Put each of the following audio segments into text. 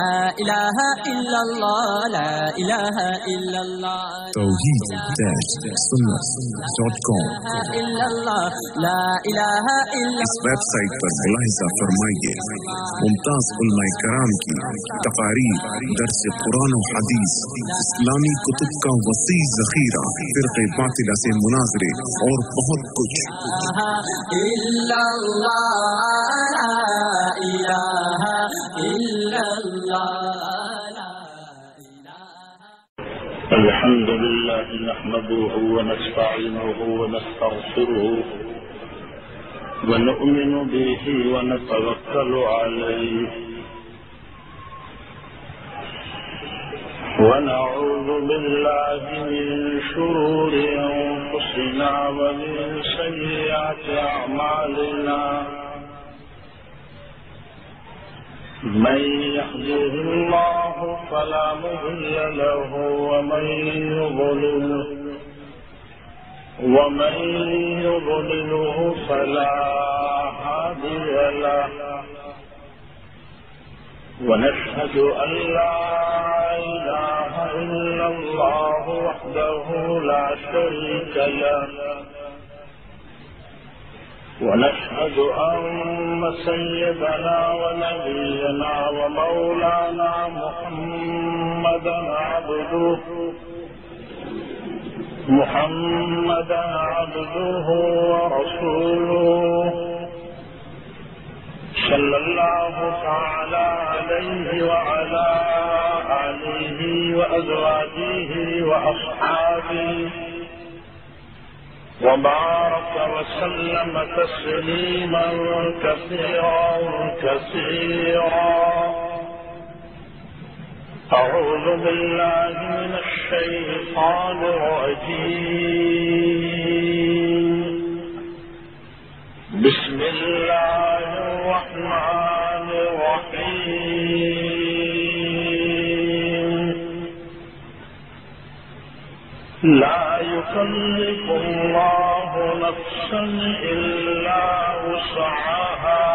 لا الہ الا اللہ لا الہ الا اللہ توحید-سنت.com الا اللہ لا الہ الا اس ویب سائٹ پر ملاحظہ فرمائیے ممتاز علماء کرام کی تقاریر، درس قرآن و حدیث، اسلامی کتب کا وسیع ذخیرہ، فرقہ باطلہ سے مناظرے اور بہت کچھ۔ الا اللہ لا الہ الا اللہ الحمد لله نحمده ونستعينه ونستغفره ونؤمن به ونتوكل عليه ونعوذ بالله من شرور أنفسنا ومن سيئات أعمالنا من يهده الله فلا مضل له ومن يضلله فلا هادي له ونشهد أن لا إله إلا الله وحده لا شريك له ونشهد أن سيدنا ونبينا ومولانا محمدا عبده ورسوله صلى الله تعالى عليه وعلى آله وأزواجه وأصحابه وبارك وسلم تسليما كثيرا أعوذ بالله من الشيطان الرجيم بسم الله الرحمن الرحيم لا يكلف الله نفسا إلا وسعها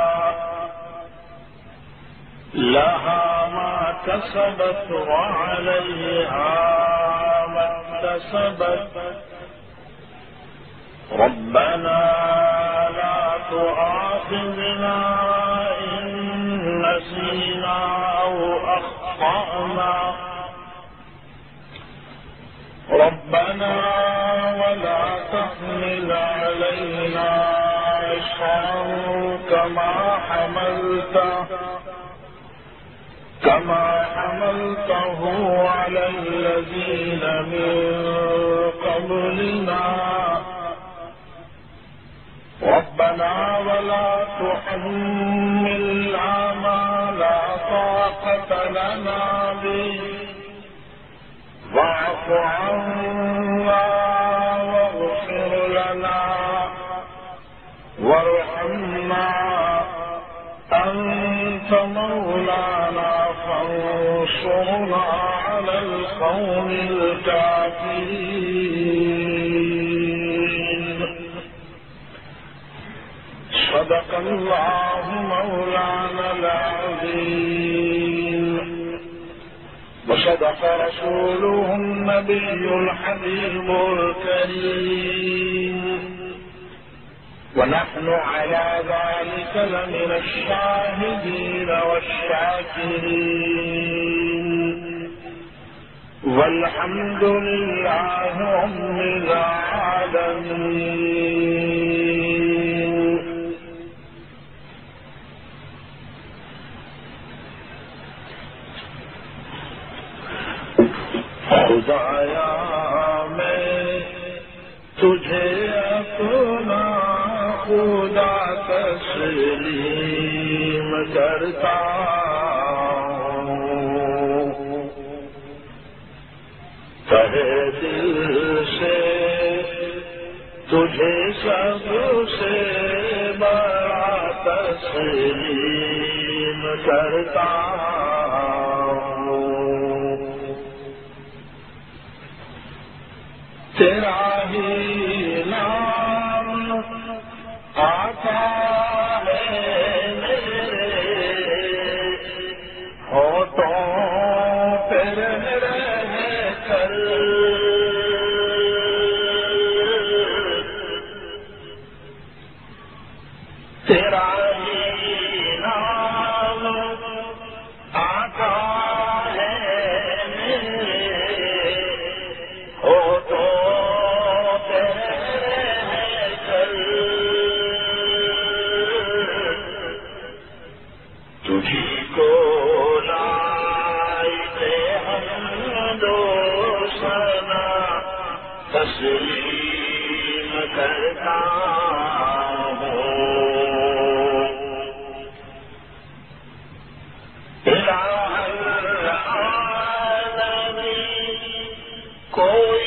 لها ما كسبت وعليها ما اكتسبت ربنا لا تؤاخذنا إن نسينا أو أخطأنا ربنا ولا تحمل علينا إصرا كما حملته على الذين من قبلنا ربنا ولا تحملنا ما لا طاقة لنا به واعف عنا واغفر لنا وارحمنا أنت مولانا فانصرنا على القوم الكافرين صدق الله مولانا العظيم وصدق رسوله النبي الحبيب الكريم ونحن على ذلك لمن الشاهدين والشاكرين والحمد لله رب العالمين. خدایا میں تجھے اپنا خدا تسلیم کرتا ہوں، تہے دل سے تجھے سب سے بڑا تسلیم کرتا ہوں، تیرا ہی نام آتا ہے میرے ہونٹوں تسلیم کرتا ہوں الہ العالمین کوئی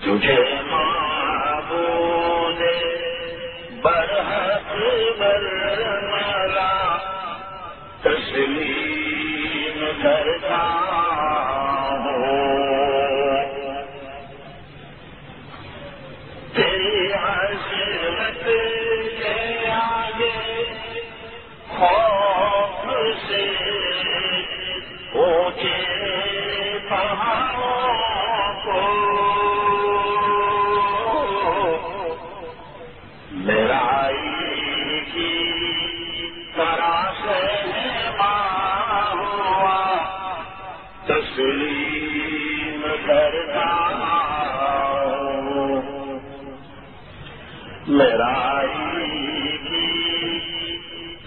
تجھے معبود برحق برملا تسلیم کرتا ہوں تیری عظمت کے آگے خوف سے اونچے پہاڑوں کو میرائی کی طرح سے ہوا تسلیم کرتا ہوں میرائی کی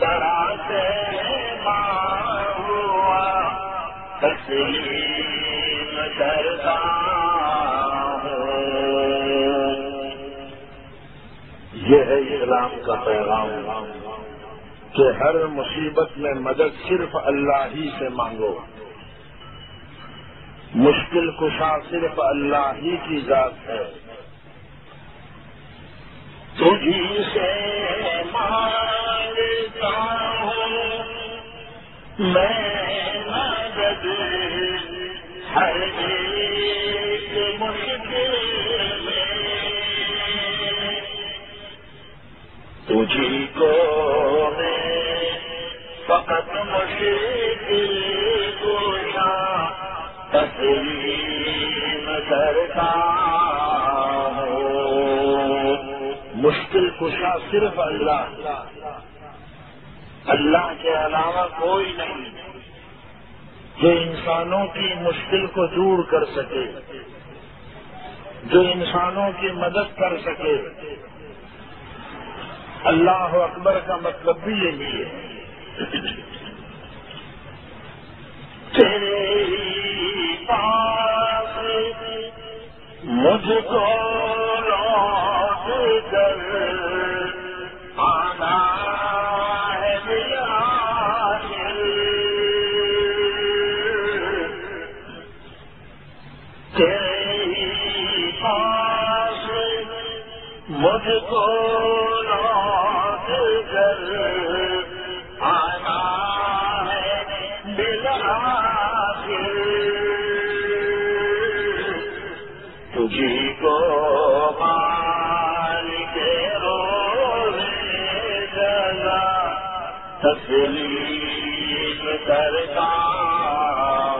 طرح سے ہوا تسلیم کرتا یہ ہے اسلام کا پیغام کہ ہر مصیبت میں مدد صرف اللہ ہی سے مانگو، مشکل کشا صرف اللہ ہی کی ذات ہے۔ تجھی سے مانگتا ہوں میں مدد ہر ایک مشکل میں، تجھی کو میں فقط مشکل کشا تسلیم کرتا ہوں۔ مشکل کشا صرف اللہ، اللہ کے علاوہ کوئی نہیں جو انسانوں کی مشکل کو دور کر سکے، جو انسانوں کی مدد کر سکے۔ اللہ اکبر کا مطلب بھی یہی ہے۔ تیرے پاس مجھ کو لوٹ کر آنا ہے بالآخر، تیرے پاس مجھ کو لوٹ کر آنا ہے بالآخر، تجھی کو مالک روز جزا تسلیم کرتا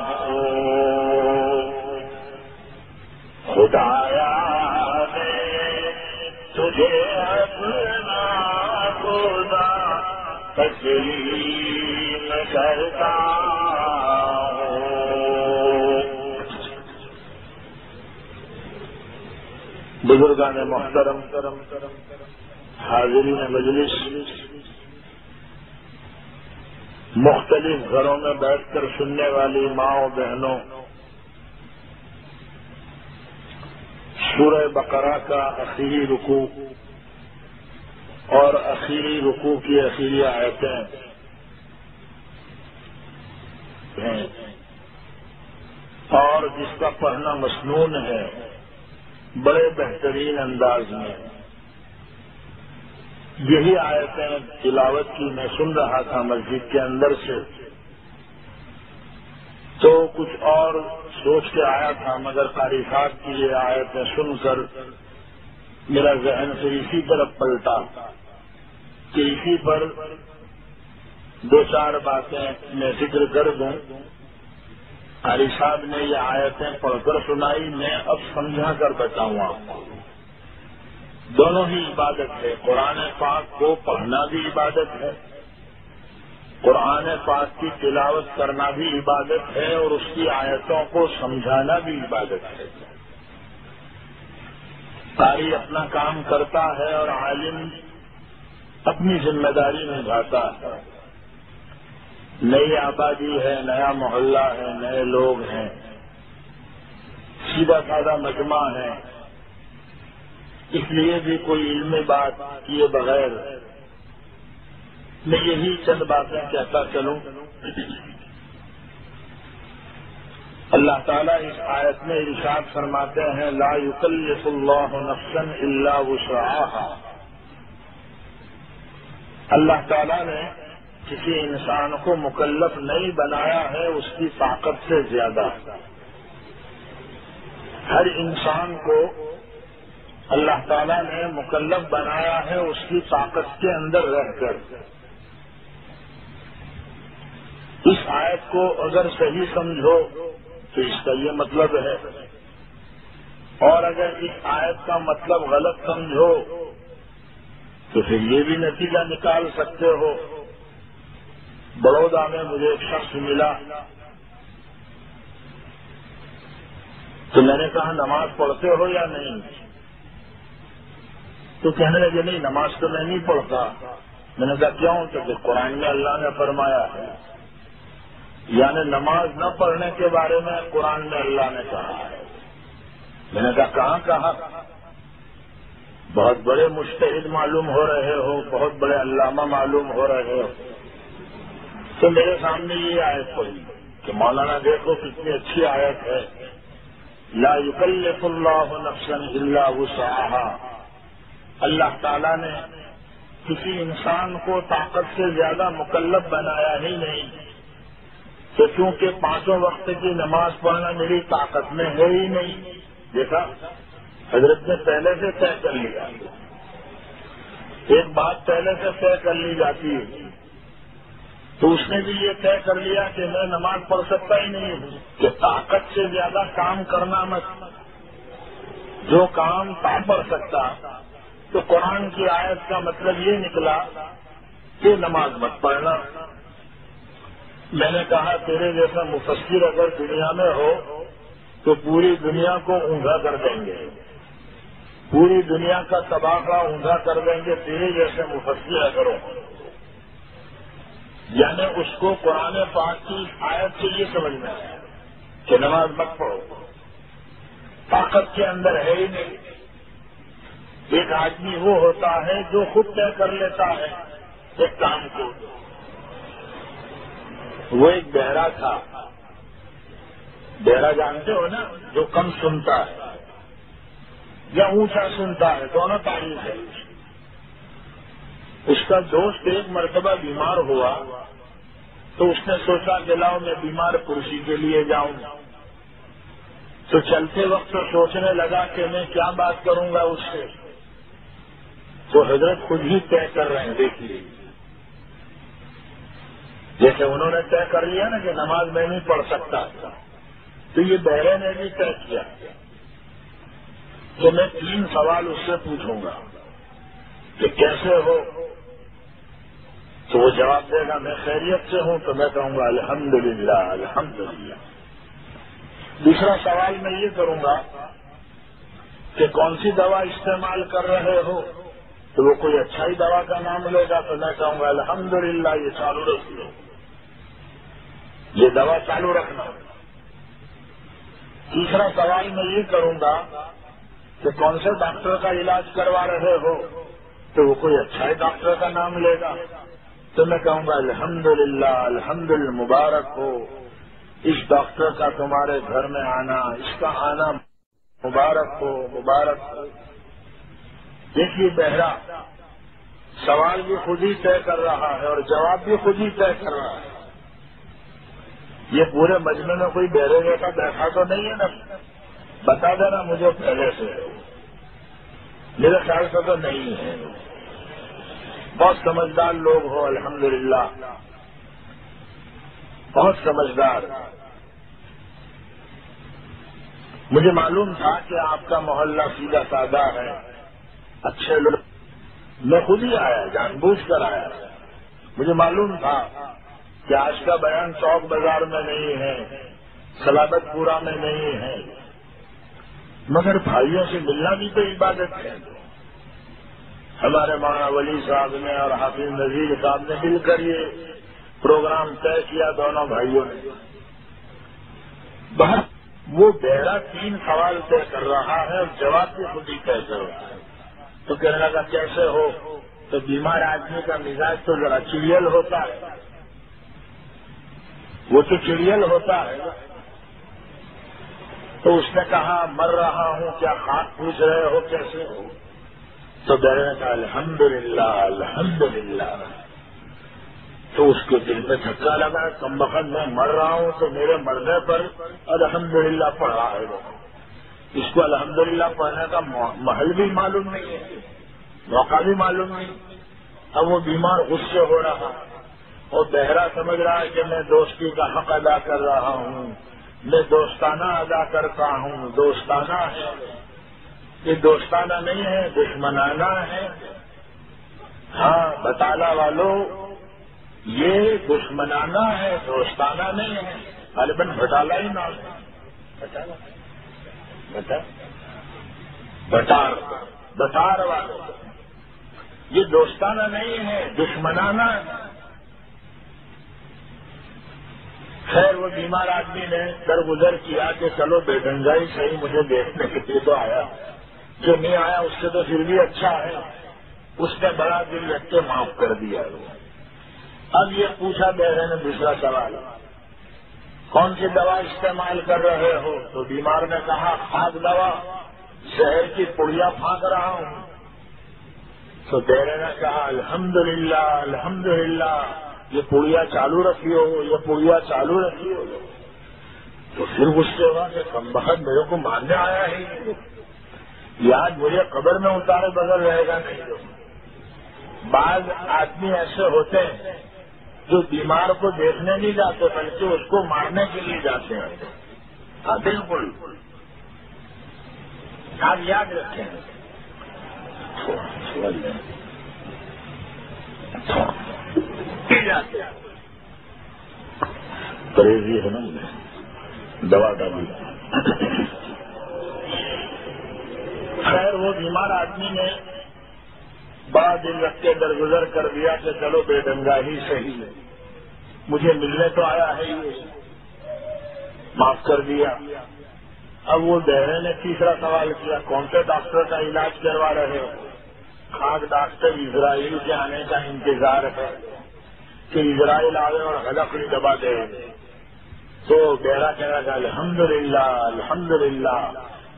ہوں۔ خدایا میں تجھے اپنا خدا تسلیم کرتا ہوں۔ بزرگان محترم، حاضرین مجلس، مختلف گھروں میں بیٹھ کر سننے والی ماؤں بہنوں، سورہ بقرہ کا آخری رکوع اور آخری رکوع کی آخری آیتیں ہیں اور جس کا پڑھنا مسنون ہے بڑے بہترین انداز میں۔ یہی آیتیں تلاوت کی میں سن رہا تھا مسجد کے اندر سے، تو کچھ اور سوچ کے آیا تھا، مگر قاری صاحب کی یہ آیتیں سن کر میرا ذہن سے اسی طرف پلٹا کہ اسی پر دو چار باتیں میں ذکر کر دوں۔ قاری صاحب نے یہ آیتیں پڑھ کر سنائی، میں اب سمجھا کر بتاؤں آپ کو۔ دونوں ہی عبادت ہے، قرآن پاک کو پڑھنا بھی عبادت ہے، قرآن پاک کی تلاوت کرنا بھی عبادت ہے، اور اس کی آیتوں کو سمجھانا بھی عبادت ہے۔ قاری اپنا کام کرتا ہے اور عالم اپنی ذمہ داری نبھاتا ہے. نئی آبادی ہے، نیا محلہ ہے، نئے لوگ ہیں، سیدھا سادہ مجمع ہے، اس لیے بھی کوئی علمی بات کیے بغیر میں یہی چند باتیں کہتا چلوں. اللہ تعالیٰ اس آیت میں ارشاد فرماتے ہیں لا یکلف اللہ نفسا الا وسعها. اللہ تعالیٰ نے کسی انسان کو مکلف نہیں بنایا ہے اس کی طاقت سے زیادہ. ہر انسان کو اللہ تعالیٰ نے مکلف بنایا ہے اس کی طاقت کے اندر رہ کر. اس آیت کو اگر صحیح سمجھو تو اس کا یہ مطلب ہے، اور اگر اس آیت کا مطلب غلط سمجھو تو پھر یہ بھی نتیجہ نکال سکتے ہو. بڑودہ میں مجھے ایک شخص ملا تو میں نے کہا نماز پڑھتے ہو یا نہیں؟ تو کہنے لگے نہیں نماز تو میں نہیں پڑھتا. میں نے کہا کیوں؟ تو پھر قرآن میں اللہ نے فرمایا ہے، یعنی نماز نہ پڑھنے کے بارے میں قرآن میں اللہ نے کہا ہے. میں نے کہا کہاں کہا؟ بہت بڑے مجتہد معلوم ہو رہے ہو، بہت بڑے علامہ معلوم ہو رہے ہو. تو میرے سامنے یہ آیت پڑھی کہ مولانا دیکھو کتنی اچھی آیت ہے، لا یکلف اللہ نفسا الا وسعها. اللہ تعالیٰ نے کسی انسان کو طاقت سے زیادہ مکلف بنایا ہی نہیں. تو چونکہ 5 وقت کی نماز پڑھنا میری طاقت میں ہے ہی نہیں. دیکھا حضرت نے پہلے سے طے کر لیا. ایک بات پہلے سے طے کر لی جاتی ہے تو اس نے بھی یہ طے کر لیا کہ میں نماز پڑھ سکتا ہی نہیں ہوں. کہ طاقت سے زیادہ کام کرنا مت. جو کام نہ پڑھ سکتا تو قرآن کی آیت کا مطلب یہ نکلا کہ نماز مت پڑھنا. میں نے کہا تیرے جیسا مفسر اگر دنیا میں ہو تو پوری دنیا کو اونگا کر دیں گے، پوری دنیا کا تباہا اونگا کر دیں گے تیرے جیسے مفسر اگر ہو. یعنی اس کو قرآن پاک کی آیت سے یہ سمجھنا ہے کہ نماز مت پڑھو، طاقت کے اندر ہے ہی نہیں. ایک آدمی وہ ہوتا ہے جو خود طے کر لیتا ہے ایک کام کو. وہ ایک بہرا تھا. بہرا جانتے ہو نا، جو کم سنتا ہے یا اونچا سنتا ہے، دونوں تعریف ہے. اس کا دوست ایک مرتبہ بیمار ہوا تو اس نے سوچا کہ لاؤ میں بیمار پرسی کے لیے جاؤں. تو چلتے وقت سوچنے لگا کہ میں کیا بات کروں گا اس سے. تو حضرت خود ہی طے کر رہے ہیں. دیکھیے جیسے انہوں نے طے کر لیا نا کہ نماز میں نہیں پڑھ سکتا، تو یہ بہرے نے بھی طے کیا کہ میں 3 سوال اس سے پوچھوں گا کہ کیسے ہو. تو وہ جواب دے گا میں خیریت سے ہوں، تو میں کہوں گا الحمدللہ الحمدللہ. دوسرا سوال میں یہ کروں گا کہ کون سی دوا استعمال کر رہے ہو، تو وہ کوئی اچھا ہی دوا کا نام لے گا تو میں کہوں گا الحمدللہ یہ چالو رکھ لو، یہ دوا چالو رکھنا. تیسرا سوال میں یہ کروں گا کہ کون سے ڈاکٹر کا علاج کروا رہے ہو، تو وہ کوئی اچھا ہی ڈاکٹر کا نام لے گا تو میں کہوں گا الحمدللہ الحمدللہ مبارک ہو، اس ڈاکٹر کا تمہارے گھر میں آنا، اس کا آنا مبارک ہو مبارک ہو. دیکھیے بہرا سوال بھی خود ہی طے کر رہا ہے اور جواب بھی خود ہی طے کر رہا ہے. یہ پورے مجمع میں کوئی بہرے جیسا بیٹھا تو نہیں ہے نا؟ بتا دینا مجھے پہلے سے. میرے خیال سے تو نہیں ہے. بہت سمجھدار لوگ ہو الحمدللہ، بہت سمجھدار. مجھے معلوم تھا کہ آپ کا محلہ سیدھا سادہ ہے، اچھے لوگ. میں خود ہی آیا، جان بوجھ کر آیا. مجھے معلوم تھا کہ آج کا بیان چوک بازار میں نہیں ہے، سلابت پورا میں نہیں ہے، مگر بھائیوں سے ملنا بھی تو عبادت ہے. ہمارے مولانا ولی صاحب نے اور حافظ نذیر صاحب نے مل کر یہ پروگرام طے کیا، دونوں بھائیوں نے۔ بہت وہ بہرا 3 سوال طے کر رہا ہے اور جواب بھی خود ہی طے کر رہا ہے۔ تو کہنے لگا کیسے ہو؟ تو بیمار آدمی کا مزاج تو ذرا چڑیل ہوتا ہے، وہ تو چڑیل ہوتا ہے۔ تو اس نے کہا مر رہا ہوں، کیا خاک پوچھ رہے ہو، کیسے ہو؟ تو بہرے نے کہا الحمدللہ الحمدللہ۔ تو اس کے دل پہ دھکا لگا، کمبخت میں مر رہا ہوں تو میرے مرنے پر الحمدللہ پڑھ رہا ہے۔ اس کو الحمدللہ پڑھنے کا محل بھی معلوم نہیں ہے، موقع بھی معلوم نہیں۔ اب وہ بیمار غصے ہو رہا اور بہرا سمجھ رہا ہے کہ میں دوستی کا حق ادا کر رہا ہوں، میں دوستانہ ادا کرتا ہوں، دوستانہ ہے۔ یہ دوستانہ نہیں ہے، دشمنانہ ہے۔ ہاں بطالہ والوں، یہ دشمنانہ ہے، دوستانہ نہیں ہے۔ غالباً بٹالہ ہی نام ہے، بٹار والوں، یہ دوستانہ نہیں ہے، دشمنانہ ہے۔ خیر وہ بیمار آدمی نے درگزر کیا کہ چلو بے ڈنگائی صحیح مجھے دیکھنے کے لیے تو آیا، جو نہیں آیا اس سے تو پھر بھی اچھا ہے۔ اس نے بڑا دل رکھ کے معاف کر دیا۔ اب یہ پوچھا بہرے نے دوسرا سوال، کون سی دوا استعمال کر رہے ہو؟ تو بیمار نے کہا خاک دوا، زہر کی پڑیا پھانک رہا ہوں۔ تو بہرے نے کہا الحمدللہ الحمدللہ، یہ پڑیا چالو رکھی ہو، یہ پڑیا چالو رکھی ہو۔ تو پھر غصے ہوا کہ کمبخت میرے کو مارنے آیا ہے، یہ آج مجھے قبر میں اتارے بغیر رہے گا نہیں۔ بعض آدمی ایسے ہوتے ہیں جو بیمار کو دیکھنے نہیں جاتے بلکہ اس کو مارنے کے لیے جاتے ہیں۔ ہاں بالکل، آپ یاد رکھیں۔ پرہیزی ہے نا، دوا ڈالی۔ خیر وہ بیمار آدمی نے بڑا دل رکھ کے درگزر کر دیا کہ چلو بے ڈنگا ہی صحیح ہے، مجھے ملنے تو آیا ہے ہی، معاف کر دیا۔ اب وہ بہرے نے تیسرا سوال کیا، کون سے ڈاکٹر کا علاج کروا رہے ہو؟ خاک ڈاکٹر اسرائیل کے آنے کا انتظار ہے کہ اسرائیل آئے اور حلقی دبا دے۔ تو بہرا کہنے لگا الحمدللہ الحمدللہ،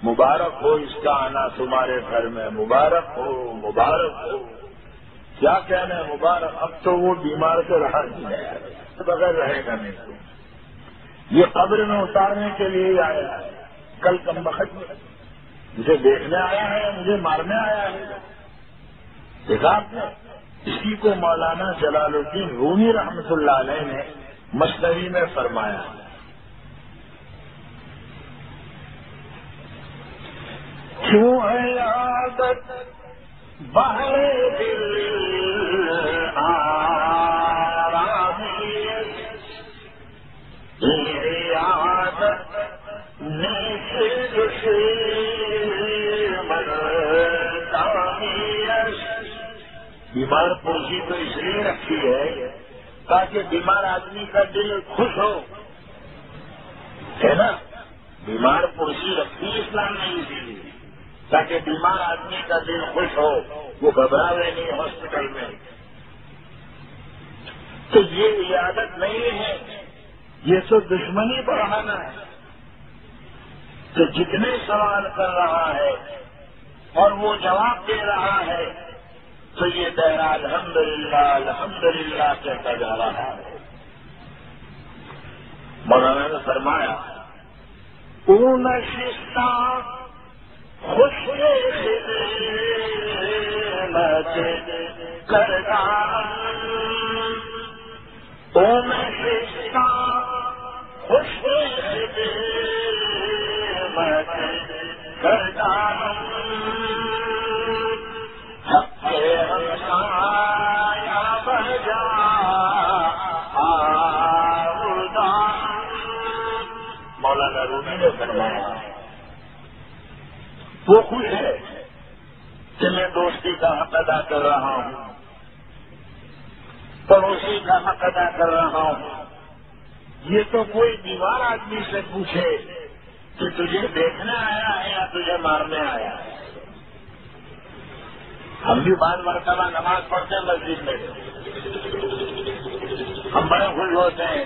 مبارک ہو اس کا آنا تمہارے گھر میں، مبارک ہو مبارک ہو۔ کیا کہنا ہے مبارک؟ اب تو وہ بیمار سے رہا نہیں ہے، بغیر رہے گا نہیں۔ تو یہ قبر میں اتارنے کے لیے آیا ہے، کل کمبخت مجھے دیکھنے آیا ہے، مجھے مارنے آیا ہے۔ دیکھا آپ نے، اسی کو مولانا جلال الدین رومی رحمۃ اللہ علیہ نے مثنوی میں فرمایا، کیوں ہے عادت بہر دل آرامی، عادت نیک بیمار پرسی تو اس لیے رکھی ہے تاکہ بیمار آدمی کا دل خوش ہو، ہے نا؟ بیمار پرسی رکھی اسلام نے اسی لیے تاکہ بیمار آدمی کا دل خوش ہو، وہ گھبراوے نہیں ہاسپٹل میں۔ تو یہ عیادت نہیں ہے، یہ تو دشمنی بڑھانا ہے۔ تو جتنے سوال کر رہا ہے اور وہ جواب دے رہا ہے تو یہ بہرا الحمدللہ الحمدللہ کہتا جا رہا ہے۔ مولانا نے فرمایا اون نشستہ خوش کرتا، اون نشستہ خوش کرتا، مولانا رومی نے فرمایا وہ خوش ہے کہ میں دوستی کا حق ادا کر رہا ہوں، پڑوسی کا حق ادا کر رہا ہوں. یہ تو کوئی بیمار آدمی سے پوچھے کہ تجھے دیکھنے آیا ہے یا تجھے مارنے آیا ہے. ہم بھی بعض مرتبہ نماز پڑھتے ہیں مسجد میں، ہم بڑے خوش ہوتے ہیں،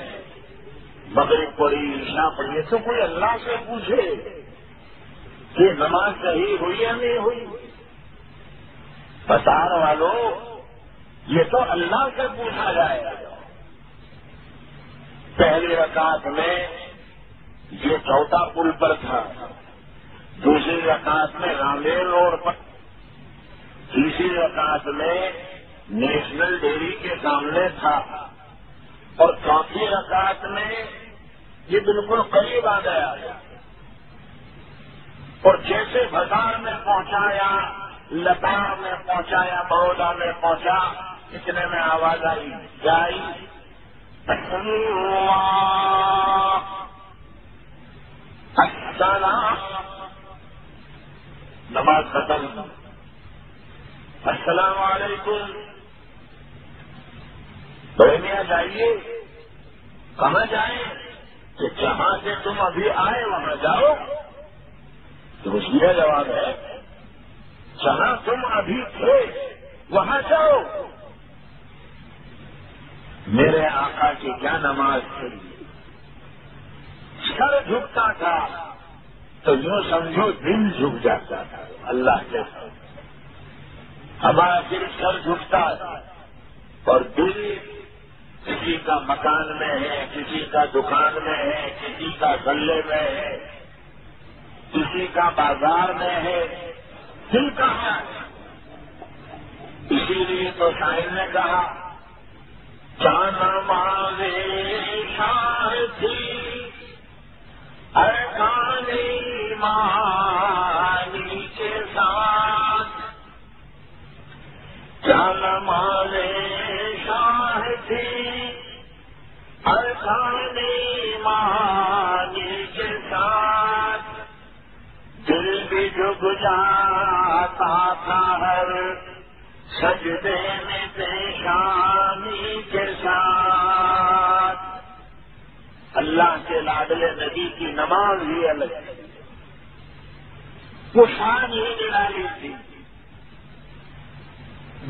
مغرب پڑھی، عشاء پڑھی. تو کوئی اللہ سے پوچھے کہ نماز صحیح ہوئی یا نہیں ہوئی؟ بتا والوں، یہ تو اللہ سے پوچھا جائے گا. پہلی رکعت میں یہ چوتھا پل پر تھا، دوسری رکعت میں رامیر روڈ پر، تیسری رکعت میں نیشنل ڈیری کے سامنے تھا، اور چوتھی رکعت میں یہ بالکل قریب آ گیا. اور جیسے بازار میں پہنچایا، لتار میں پہنچایا، بڑودا میں پہنچا، اتنے میں آواز آئی، کیا آئی؟ اللہ السلام. نماز ختم. السلام علیکم. بڑے میاں جائیے. کہاں جائیں؟ کہ جہاں سے تم ابھی آئے وہاں جاؤ. تو اس کا جواب ہے جہاں تم ابھی تھے وہاں جاؤ. میرے آقا کی کیا نماز تھی. سر جھکتا تھا تو یوں سمجھو دل جھک جاتا تھا اللہ کے ساتھ. ہمارا دل سر جھکتا ہے اور دل کسی کا مکان میں ہے، کسی کا دکان میں ہے، کسی کا گلے میں ہے، کسی کا بازار میں ہے. دل کہاں ہے؟ اسی لیے تو شاعر نے کہا جان مالے شاہ تھی ارکان ایمانی کے ساتھ. جان مالے شاہ تھی ارکان ایمانی کے ساتھ. دل بھی جھک جاتا تھا ہر سجدے میں پیشانی کے ساتھ. اللہ کے لاڈلے نبی کی نماز ہی الگ ہے، وہ شان ہی نرالی تھی.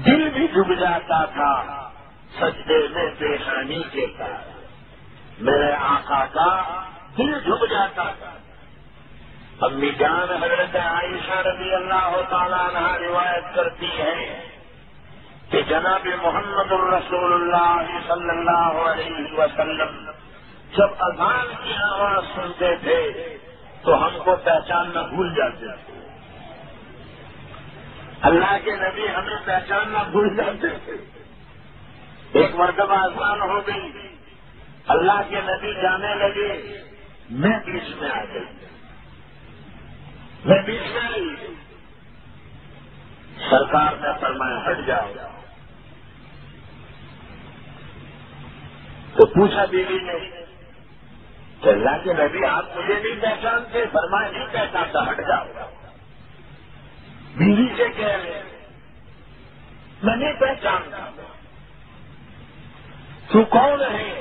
دل بھی جھک جاتا تھا سجدے میں پیشانی کے ساتھ. میرے آقا کا دل جھک جاتا تھا. امی جان حضرت عائشہ رضی اللہ تعالیٰ عنہ روایت کرتی ہیں کہ جناب محمد الرسول اللہ صلی اللہ علیہ وسلم جب اذان کی آواز سنتے تھے تو ہم کو پہچاننا بھول جاتے تھے. اللہ کے نبی ہمیں پہچاننا بھول جاتے تھے. ایک مرتبہ اذان ہو گئی، اللہ کے نبی جانے لگے، میں بیچ میں آ گئی. میں بیچ میں آئی، سرکار نے فرمایا ہٹ جاؤ. تو پوچھا بیوی نے کہ اللہ کے نبی آپ مجھے نہیں پہچانتے؟ فرمایا نہیں پہچانتا، ہٹ جاؤ. بیوی سے کہہ رہے میں نہیں پہچانتا. تو کون ہے؟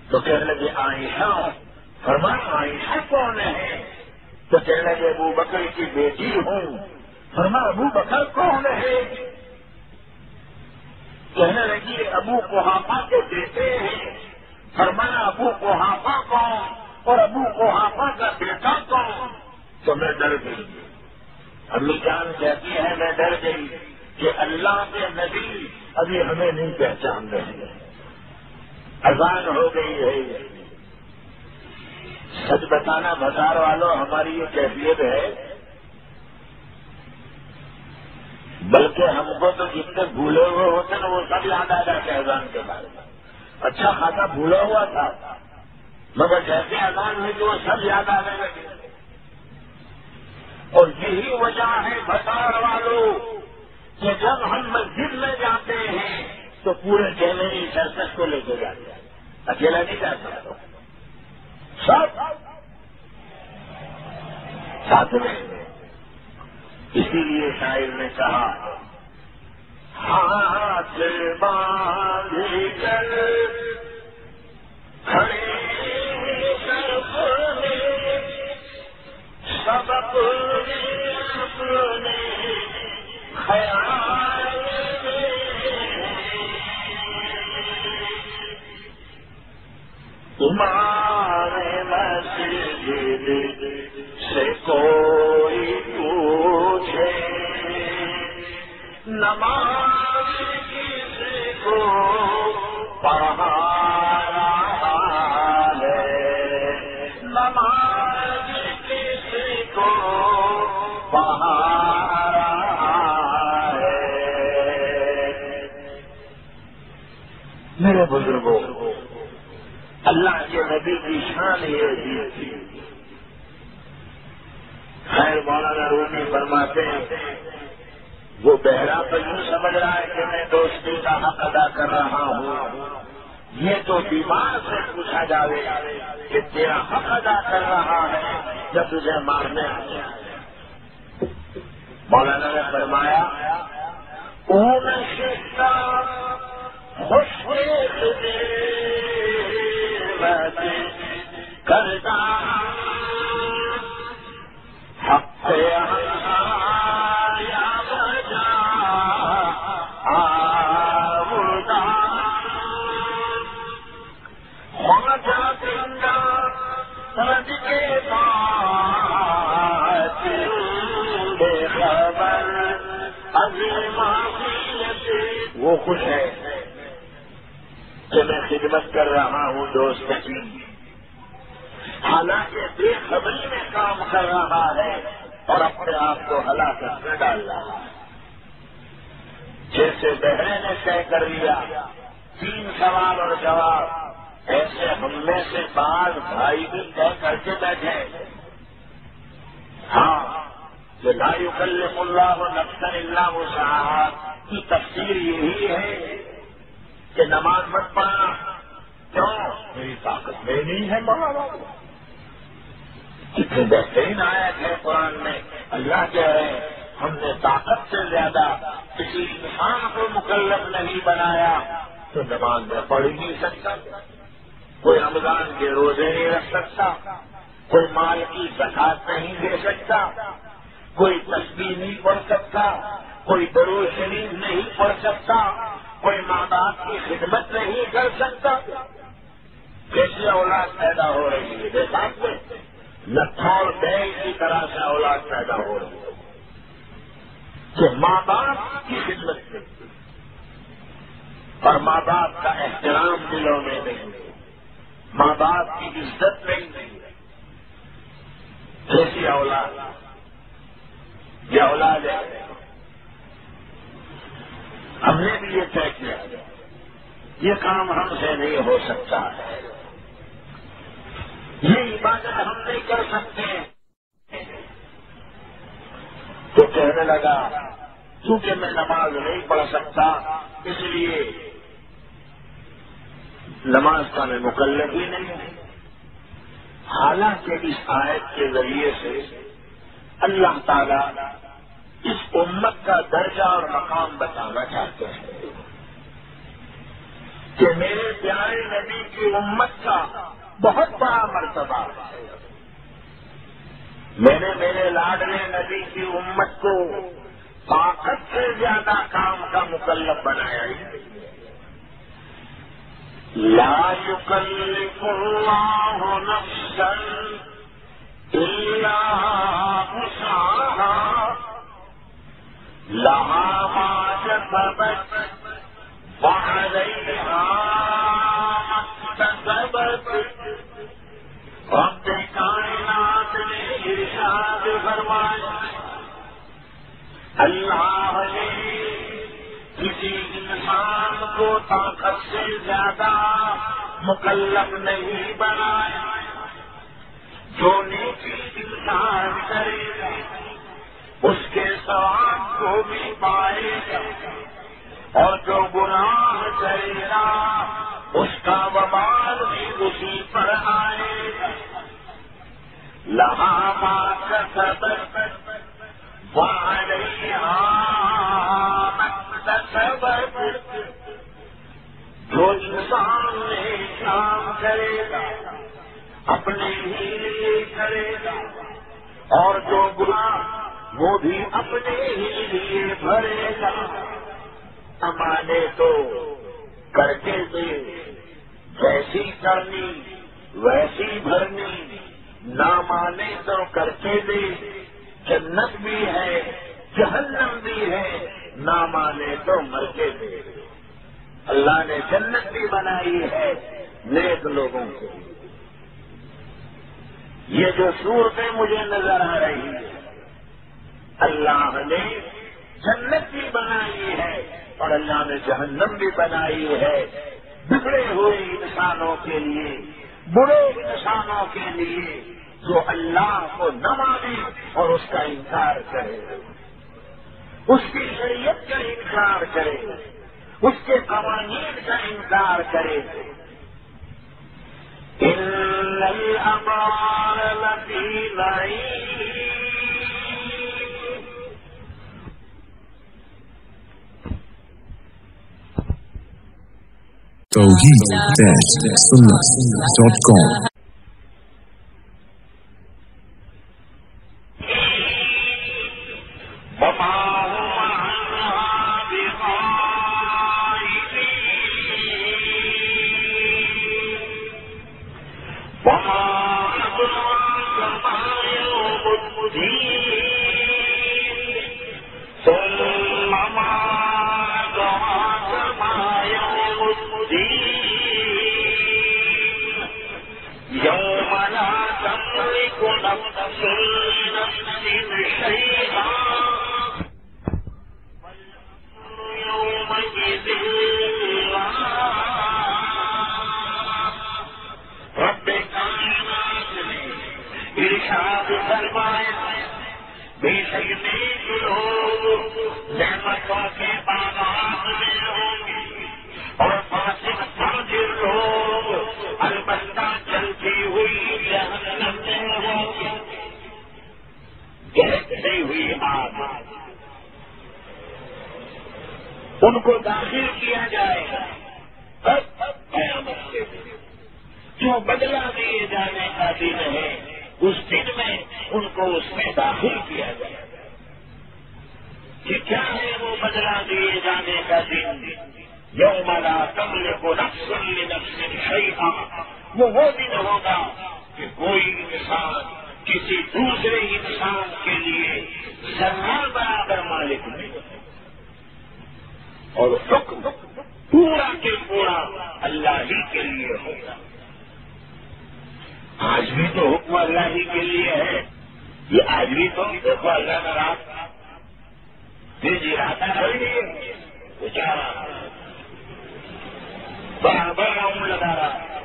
تو کہنے لگے عائشہ. فرمایا عائشہ کون ہے؟ تو کہنے لگے ابو بکر کی بیٹی ہوں. فرمایا ابو بکر کون ہے؟ کہنے لگی ابو قحافہ کے بیٹے ہیں. فرمایا ابو قحافہ کون اور ابو قحافہ کا بیٹا کون؟ تو میں ڈر گئی. امی جان کہتی ہے میں ڈر گئی کہ اللہ کے نبی ابھی ہمیں نہیں پہچان رہے ہیں. اذان ہو گئی ہے. سچ بتانا بازار والوں ہماری یہ کیفیت ہے، بلکہ ہم کو تو جتنے بھولے ہوئے ہوتے نا وہ سب یاد آ جاتے ہیں اذان کے بارے میں. اچھا خاصا بھولا ہوا تھا مگر جیسے اذان ہوئی تو وہ سب یاد آنے لگے. اور یہی وجہ ہے بازار والوں کہ جب ہم مسجد میں جاتے ہیں تو پورے جیلری سرکس کو لے کے جاتے ہیں. اکیلا نہیں جا سکتا، سب ساتھ میں. اسی لیے شاعر نے کہا ہاتھ باندھ کر کھڑے سب اپنے خیال تمہارے مسجد سے کوئی پوچھے نماز کسی کو پڑھا رہا ہے نماز کسی کو پڑھا رہا ہے۔ میرے بزرگوں، اللہ کے نبی کی شان یہ تھی۔ خیر مولانا رومی فرماتے ہیں وہ بہرا تو یوں سمجھ رہا ہے کہ میں دوستی کا حق ادا کر رہا ہوں، یہ تو بیمار سے پوچھا جاوے کہ تیرا حق ادا کر رہا ہے جب تجھے مارنے آ جائے۔ مولانا نے فرمایا اون شکا خوش کرتا حق یا بجا آوردہ خواجہ زندہ رج کے بات بے خبر عظیم وہ خوش ہے کہ میں خدمت کر رہا ہوں دوست کی، حالانکہ بے خبری میں کام کر رہا ہے اور اپنے آپ کو ہلاکت میں ڈال رہا ہے۔ جیسے بہرے نے طے کر لیا 3 سوال اور جواب، ایسے ہم میں سے بعض بھائی بھی طے کر کے بیٹھے ہاں کہ لا یکلف اللہ نفسا الا وسعہا کی تفسیر یہی ہے کہ نماز مت پڑھنا، کیوں؟ میری طاقت میں نہیں ہے مولانا۔ کتنی بہترین آیت ہے قرآن میں، اللہ کہہ رہے ہیں ہم نے طاقت سے زیادہ کسی انسان کو مکلف نہیں بنایا تو نماز میں پڑھ ہی نہیں سکتا، کوئی رمضان کے روزے نہیں رکھ سکتا، کوئی مال کی زکات نہیں دے سکتا، کوئی تسبیح نہیں پڑھ سکتا، کوئی درود شریف نہیں پڑھ سکتا، کوئی ماں باپ کی خدمت نہیں کر سکتا۔ کیسی اولاد پیدا ہو رہی ہے دیکھا میں نتھول بیگ کی طرح سے اولاد پیدا ہو رہی ہے کہ ماں باپ کی خدمت کرتی اور ماں باپ کا احترام دلوں میں نہیں، ماں باپ کی عزت نہیں، کیسی اولاد یہ اولاد ہے۔ ہم نے بھی یہ طے کیا یہ کام ہم سے نہیں ہو سکتا ہے، یہ عبادت ہم نہیں کر سکتے، تو کہنے لگا چونکہ میں نماز نہیں پڑھ سکتا اس لیے نماز کا میں مکلف ہی نہیں ہوں۔ حالانکہ اس آیت کے ذریعے سے اللہ تعالی اس امت کا درجہ اور مقام بتانا چاہتے ہیں کہ میرے پیارے نبی کی امت کا بہت بڑا مرتبہ ہے۔ میں نے میرے لاڈلے نبی کی امت کو طاقت سے زیادہ کام کا مکلف بنایا ہی لا یکلف اللہ نفسا الا وسعہا لہا ما کسبت وعلیہا ما اکتسبت۔ رب کائنات نے ارشاد فرمایا اللہ نے کسی انسان کو طاقت سے زیادہ مکلف نہیں بنایا، جو نیکی انسان کرے گا اس کے ثواب کو بھی پائے گا اور جو گناہ کرے گا اس کا وبال بھی اسی پر آئے گا۔ لہا ما کسبت وعليها ما اكتسبت، جو انسان نے کام کرے گا اپنے ہی لیے کرے گا، اور جو گناہ وہ بھی اپنے ہی لیے بھرے گا۔ مانے تو کر کے دے، جیسی کرنی ویسی بھرنی، نہ مانے تو کر کے دے، جنت بھی ہے جہنم بھی ہے، نہ مانے تو مر کے دے۔ اللہ نے جنت بھی بنائی ہے نیک لوگوں کو۔ یہ جو صورتیں مجھے نظر آ رہی ہیں، اللہ نے جنت بھی بنائی ہے اور اللہ نے جہنم بھی بنائی ہے، بگڑے ہوئے انسانوں کے لیے، برے انسانوں کے لیے جو اللہ کو نہ مانے اور اس کا انکار کرے، اس کی شریعت کا انکار کرے، اس کے قوانین کا انکار کرے۔ ان الابرار لفی نعیم، توحید-sunnah.com ان کو داخل کیا جائے گا۔ جو بدلہ دیے جانے کا دن ہے، اس دن میں ان کو اس میں داخل کیا جائے گا۔ کہ کیا ہے وہ بدلہ دیے جانے کا دن؟ یوم لا تملک نفس لنفس شیئا، وہ دن ہوگا کہ کوئی انسان کسی دوسرے انسان کے لیے ذرہ برابر مالک نہیں، اور حکم پورا کے پورا اللہ ہی کے لیے ہوگا۔ آج بھی تو حکم اللہ ہی کے لیے ہے، یہ آج بھی تو دیکھو اللہ کا رات جی راتا ہے، بیچارا برابر راؤنڈ لگا رہا،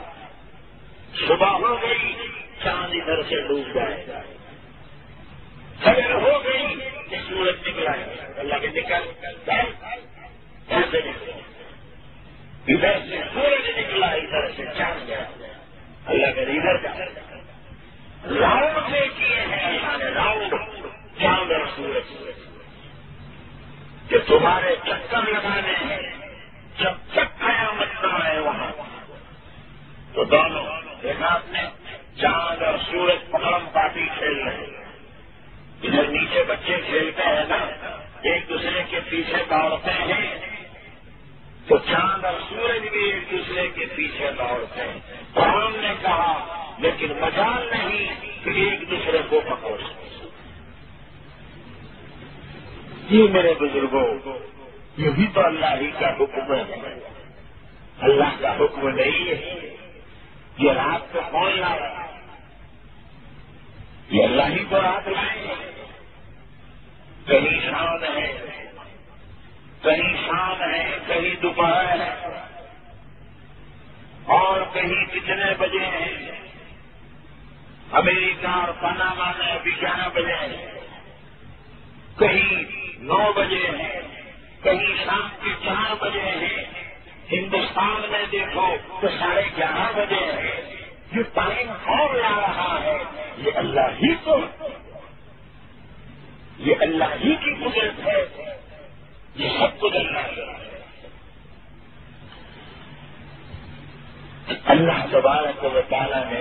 صبح ہو گئی چاند ادھر سے ڈوب جائے گا، فجر ہو گئی کہ سورج نکلا ہے، اللہ کے نکل ایسے نکلا، ادھر سے سورج نکلا ادھر سے چاند گیا، اللہ کے ادھر کا راؤنڈ سے کیے ہیں اللہ نے، راؤنڈ چاند اور سورج کہ تمہارے چکر لگانے ہیں، جب تک قیامت نہ آئے وہاں تو دونوں دیکھا آپ نے چاند اور سورج پکڑم پاٹی کھیل رہے ہیں، ادھر نیچے بچے کھیلتے ہیں نا، ایک دوسرے کے پیچھے دوڑتے ہیں، تو چاند اور سورج بھی ایک دوسرے کے پیچھے دوڑتے ہیں، اور ہم نے کہا لیکن مجال نہیں کہ ایک دوسرے کو پکڑ سکے۔ یہ میرے بزرگوں، یہ بھی تو اللہ ہی کا حکم ہے، اللہ کا حکم نہیں ہے۔ یہ رات کو کون لا رہا ہے؟ یہ اللہ ہی کو رات لائیں گے۔ کہیں شام ہے، کہیں شام ہے، کہیں دوپہر ہے، اور کہیں کتنے بجے ہیں؟ امریکہ اور پاناما میں ابھی 11 بجے ہیں، کہیں 9 بجے ہیں، کہیں شام کے 4 بجے ہیں، ہندوستان میں دیکھو تو 11:30 بجے ہے۔ یہ ٹائم اور لا رہا ہے، یہ اللہ ہی کو، یہ اللہ ہی کی قدرت ہے، یہ سب کچھ اللہ ہے۔ اللہ تبارک و تعالیٰ نے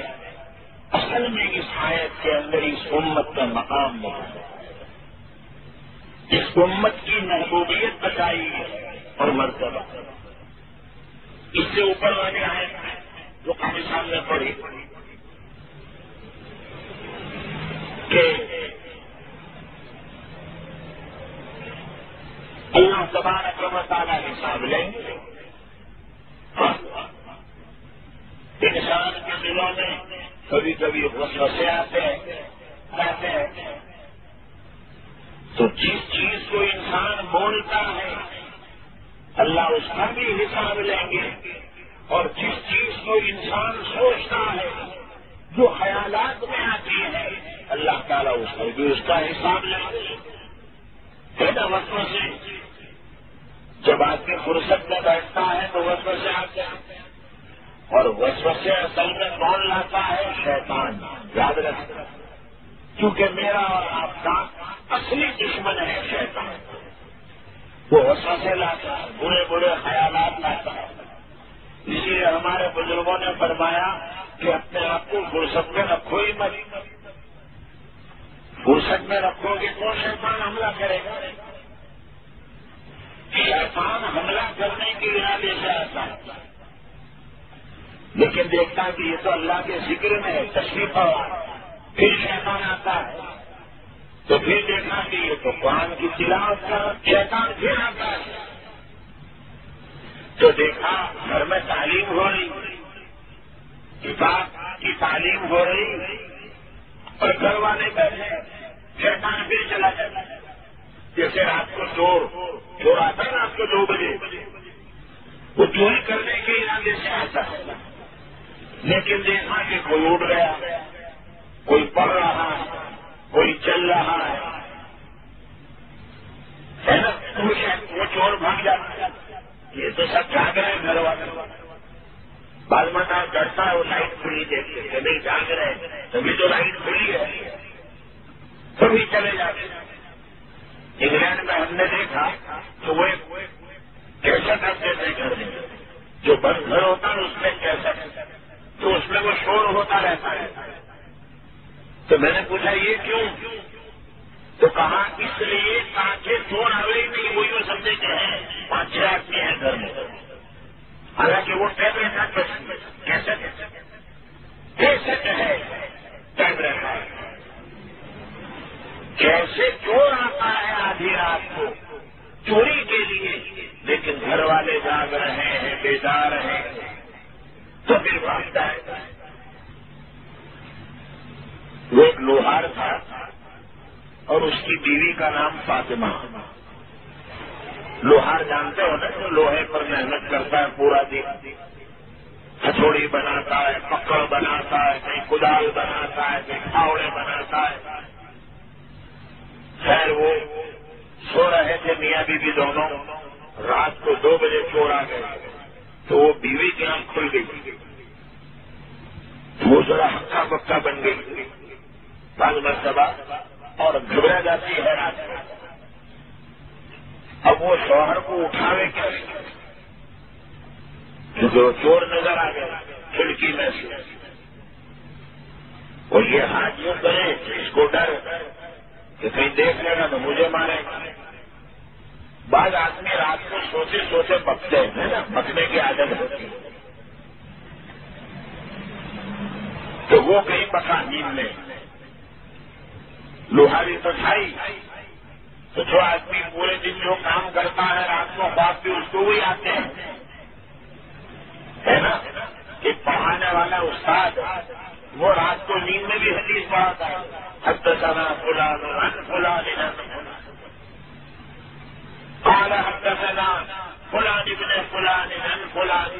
اصل میں اس آیت کے اندر اس امت کا مقام بتایا، اس امت کی محبوبیت بتائی ہے اور مرتبہ۔ اس سے اوپر والی آیت جو ہمارے سامنے پڑھی کہ اللہ تبارک و تعالیٰ حساب لیں گے، انسان کے دلوں میں کبھی کبھی وسوسے آتے ہیں تو جس چیز کو انسان بولتا ہے اللہ اس کا بھی حساب لیں گے، اور جس چیز کو انسان سوچتا ہے جو خیالات میں آتی ہے اللہ تعالیٰ اس کو بھی اس کا حساب لیں گے۔ ہے نا وسوسے؟ جب آدمی فرصت میں بیٹھتا ہے تو وسوسے آتے ہیں، اور وسوسے اصل میں کون لاتا ہے؟ شیطان۔ یاد رکھنا، کیونکہ میرا اور آپ کا اصلی دشمن ہے شیطان۔ وہ وسوسے لاتا ہے، برے برے خیالات لاتا ہے۔ اسی لیے ہمارے بزرگوں نے فرمایا کہ اپنے آپ کو فرصت میں رکھو ہی مت۔ فرصت میں رکھو گے تو شیطان حملہ کرے گا۔ شیطان حملہ کرنے کے ارادے سے آتا ہے، لیکن دیکھتا کہ یہ تو اللہ کے ذکر میں ہے، تشریف ہوا، پھر شیطان آتا ہے تو پھر دیکھا کہ یہ تو قرآن کی تلاوت کا شیطان پھر آتا ہے، تو دیکھا گھر میں تعلیم ہو رہی، کتاب کی تعلیم ہو رہی، اور گھر والے بیٹھے، شیطان پھر چلا جاتا ہے۔ جیسے رات کو چور آتا ہے رات کو 2 بجے، وہ چوری کرنے کے ارادے سے آتا ہے، لیکن دیکھا کہ کوئی اٹھ گیا، کوئی پڑھ رہا ہے، کوئی چل رہا ہے نا، وہ چور بھاگ جاتا ہے۔ یہ تو سب جاگ رہے ہیں گھر والے، بعض متا ڈرتا ہے وہ لائٹ کھلی دیکھتے کہ نہیں جاگ رہے ہیں، تبھی تو لائٹ کھلی ہے، تبھی چلے جاتے ہیں۔ انگلینڈ میں ہم نے دیکھا تو وہ کیسٹ رکھتے تھے گھر میں، جو بند گھر ہوتا ہے اس میں کیسٹ، تو اس میں وہ شور ہوتا رہتا ہے۔ تو میں نے پوچھا یہ کیوں؟ تو کہا اس لیے تاکہ چور آئے نہیں، وہ یوں سمجھے کہ ہیں 5-6 آدمی ہیں گھر میں، حالانکہ وہ ٹیب رہتا کیسٹ ہے، ٹیب رہتا ہے۔ کیسے چور آتا ہے آدھی رات کو چوری کے لیے، لیکن گھر والے جاگ رہے ہیں، بیدار ہیں، تو پھر بھاگتا ہے۔ وہ ایک لوہار تھا اور اس کی بیوی کا نام فاطمہ۔ لوہار جانتے ہو نا، جو لوہے پر محنت کرتا ہے پورا دن، ہتھوڑی بناتا ہے، پکڑ بناتا ہے، کہیں کدال بناتا ہے، کہیں پھاوڑے بناتا ہے۔ خیر وہ سو رہے تھے میاں بیوی دونوں، رات کو 2 بجے چور آ گئے، تو وہ بیوی کی آنکھ کھل گئی، وہ ذرا ہکا بکا بن گئی بعض مرتبہ، اور گھبرا جاتی ہے رات کو۔ اب وہ شوہر کو اٹھاوے کیسے، کیونکہ وہ چور نظر آ گئے کھڑکی میں سے، اور یہ ہاتھ یوں کرے اس کو ڈر کہ کہیں دیکھ لے گا تو مجھے مارے گا۔ بعض آدمی رات کو سوتے سوتے بکتے ہیں نا، بکنے کی عادت ہوتی ہے، تو وہ کہیں بکا نیند میں، لوہاری تو چھائی، تو جو آدمی پورے دن جو کام کرتا ہے رات کو خواب بھی اس کو وہی آتے ہیں، ہے نا، کہ پڑھانے والا استاد وہ رات کو نیند میں بھی حدیث پڑھاتا ہے، حدثنا فلان عن فلان قال حدثنا فلان ابن فلان عن فلان۔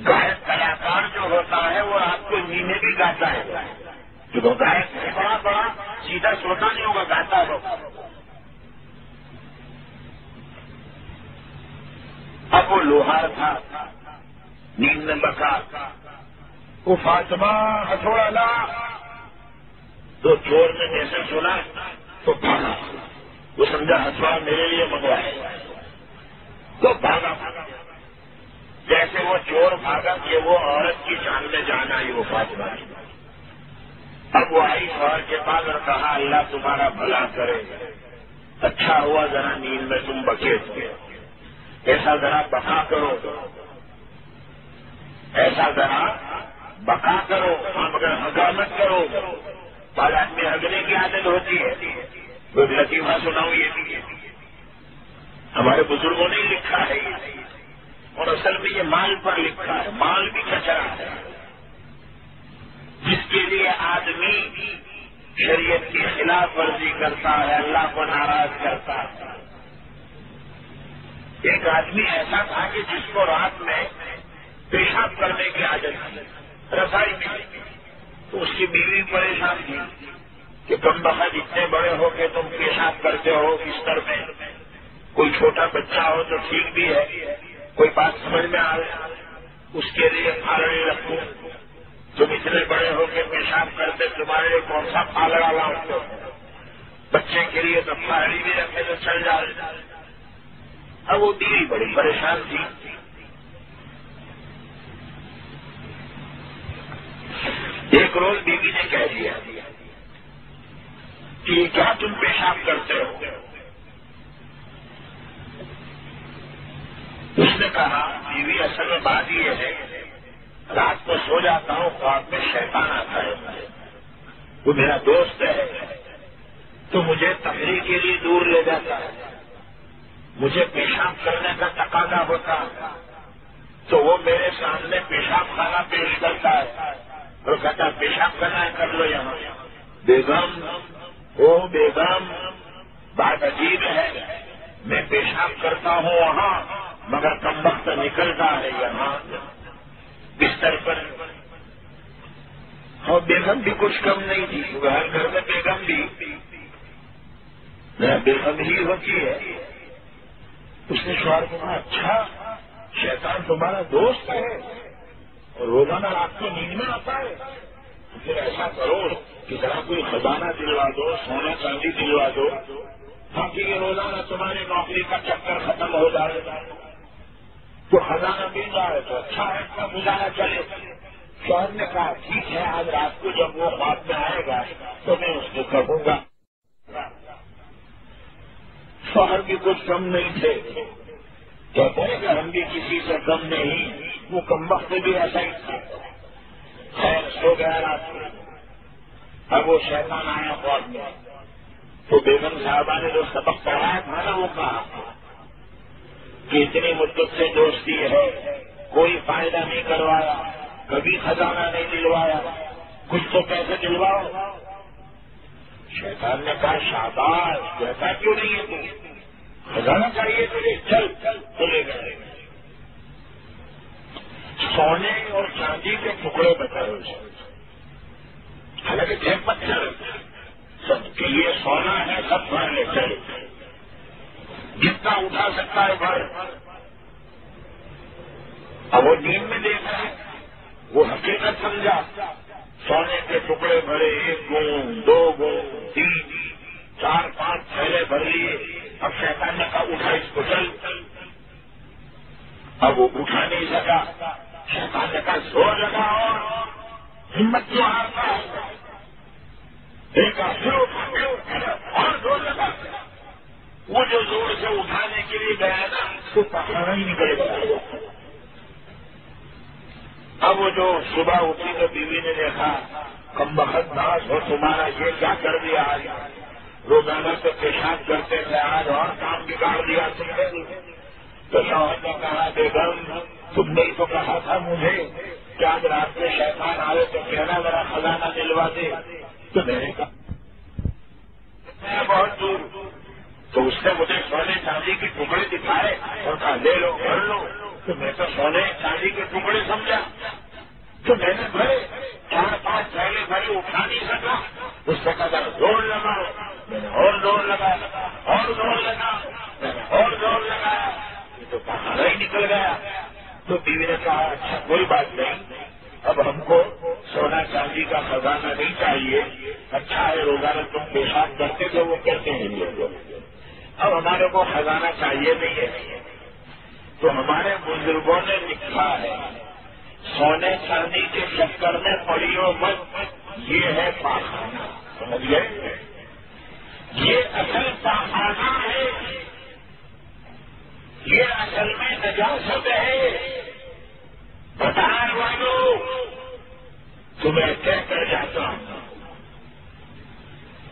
گائک کلاکار جو ہوتا ہے وہ رات کو نیند میں بھی گاتا ہے، جو گائک بڑا بڑا سیدھا سوتا نہیں ہوگا، گاتا ہوگا۔ اب وہ لوہار تھا، نیند میں بکا، وہ فاطمہ ہتھوڑا لا، تو چور نے جیسے سنا تو بھاگا، وہ سمجھا ہتھوڑا میرے لیے منگوائے تو بھاگا۔ جیسے وہ چور بھاگا کہ وہ عورت کی جان میں جان آئی، وہ فاطمہ کی۔ اب وہ آئی شوہر کے پاس اور کہا اللہ تمہارا بھلا کرے، اچھا ہوا ذرا نیند میں تم بکے تھے، ایسا ذرا بکا کرو، ایسا ذرا بکا کرو، مگر حکامت کرو۔ بعض آدمی ہگنے کی عادت ہوتی ہے، کوئی لطیفہ سناؤں یہ بھی ہے، ہمارے بزرگوں نے لکھا ہے یہ، اور اصل میں یہ مال پر لکھا ہے، مال بھی کچرا ہے جس کے لیے آدمی شریعت کی خلاف ورزی کرتا ہے، اللہ کو ناراض کرتا ہے۔ ایک آدمی ایسا تھا کہ جس کو رات میں پیشاب کرنے کی عادت تھی، رسائی میں، تو اس کی بیوی پریشان تھی کہ کم بخت اتنے بڑے ہو کہ تم پیشاب کرتے ہو بستر میں، کوئی چھوٹا بچہ ہو تو ٹھیک بھی ہے، کوئی بات سمجھ میں آئے اس کے لیے پھاڑی رکھو، تم اتنے بڑے ہو کے پیشاب کرتے، تمہارے لیے کون سا پھاڑا لاؤ، بچے کے لیے تو پھاڑی بھی رکھے تو چل جائے۔ اب وہ بیوی بڑی پریشان تھی، ایک روز بیوی نے کہہ دیا کہ کیا تم پیشاب کرتے ہو؟ اس نے کہا بیوی اصل میں بات یہ ہے، رات کو سو جاتا ہوں، خواب میں شیطان آتا ہے، وہ میرا دوست ہے تو مجھے تفریح کے لیے دور لے جاتا ہے، مجھے پیشاب کرنے کا تقاضا ہوتا تو وہ میرے سامنے پیشاب خانہ پیش کرتا ہے اور کہتا پیشاب کرنا ہے کر لو یہاں۔ بیگم او بیگم، بات عجیب ہے، میں پیشاب کرتا ہوں وہاں مگر کم وقت نکلتا ہے یہاں بستر پر۔ اور بیگم بھی کچھ کم نہیں تھی، ہر گھر میں بیگم بھی بیگم ہی ہوتی ہے۔ اس نے شوہر کو کہا اچھا شیطان تمہارا دوست ہے اور روزانہ رات کو نیند میں آتا ہے، تو پھر ایسا کرو کہ ذرا کوئی خزانہ دلوا دو، سونا چاندی دلوا دو تاکہ یہ روزانہ تمہاری نوکری کا چکر ختم ہو جائے، تو خزانہ مل جائے تو اچھا ہے، اس کا گزارا چلے۔ شوہر نے کہا ٹھیک ہے، آج رات کو جب وہ خواب میں آئے گا تو میں اس کو کہوں گا۔ شوہر بھی کچھ کم نہیں تھے، کہتے ہیں کہ ہم بھی کسی سے کم نہیں، وہ کم وقت بھی ایسا ہی تھا۔ خیر سو گیا رات کو، اب وہ شیطان آیا خواب میں، تو بیگم صاحبہ نے جو سبق پڑھایا تھا نا وہ کہا کہ اتنی مدت سے دوستی ہے، کوئی فائدہ نہیں کروایا، کبھی خزانہ نہیں دلوایا، کچھ تو پیسے دلواؤ۔ شیطان نے کہا شاباش، کہتا کیوں نہیں ہے تو خزانہ چاہیے تجھے، چل چلے گئے۔ سونے اور چاندی کے ٹکڑے بتائے اسے، حالانکہ تھے پتھر، سب کہ یہ سونا ہے سب بھر لے چل، جتنا اٹھا سکتا ہے بھر۔ اب وہ نیند میں دیکھا ہے، وہ حقیقت سمجھا، سونے کے ٹکڑے بھرے، 1 گون 2 گون 3 4 5 تھیلے بھر لیے۔ اب شیطان نے کہا اٹھا اس کو چل، اب وہ اٹھا نہیں سکا۔ شیطان نے کہا زور لگا اور ہمت کیوں ہارتا ہے، ایک پھر اور زور لگا۔ وہ جو زور سے اٹھانے کے لیے گیا نا اس کو پکڑنا ہی نکلے گا۔ اب وہ جو صبح اٹھی تو بیوی نے دیکھا کم بخت ناز ہو تمہارا، یہ کیا کر دیا آج، روزانہ سے پیشاب کرتے تھے آج اور کام بگاڑ دیا تم نے۔ تو شوہر نے کہا بیگم تم نے تو کہا تھا مجھے کہ آج رات میں شیطان آئے تو کہنا ذرا خزانہ دلوا دے، تو میں نے کہا بہت دور، تو اس نے مجھے سونے چاندی کے ٹکڑے دکھائے اور کہا لے لو بھر لو، تو میں تو سونے چاندی کے ٹکڑے سمجھا، تو میں نے بھرے 4 5 تھیلے بھرے، اٹھا نہیں سکا۔ اس سے کہا زور لگا، میں نے اور زور لگایا اور زور لگا، میں نے اور زور لگایا، یہ تو پہاڑا ہی نکل گیا۔ تو بیوی نے کہا اچھا کوئی بات نہیں، اب ہم کو سونا چاندی کا خزانہ نہیں چاہیے، اچھا ہے اب ہمارے کو خزانہ چاہیے نہیں ہے، تو ہمارے بزرگوں نے لکھا ہے سونے چاندی کے چکر میں پڑی ہو مت، یہ ہے پاخانہ، سمجھ گئے؟ یہ اصل پاخانہ ہے، یہ اصل میں نجاست ہے۔ بتانے والوں تمہیں کہہ کر جاتا ہوں،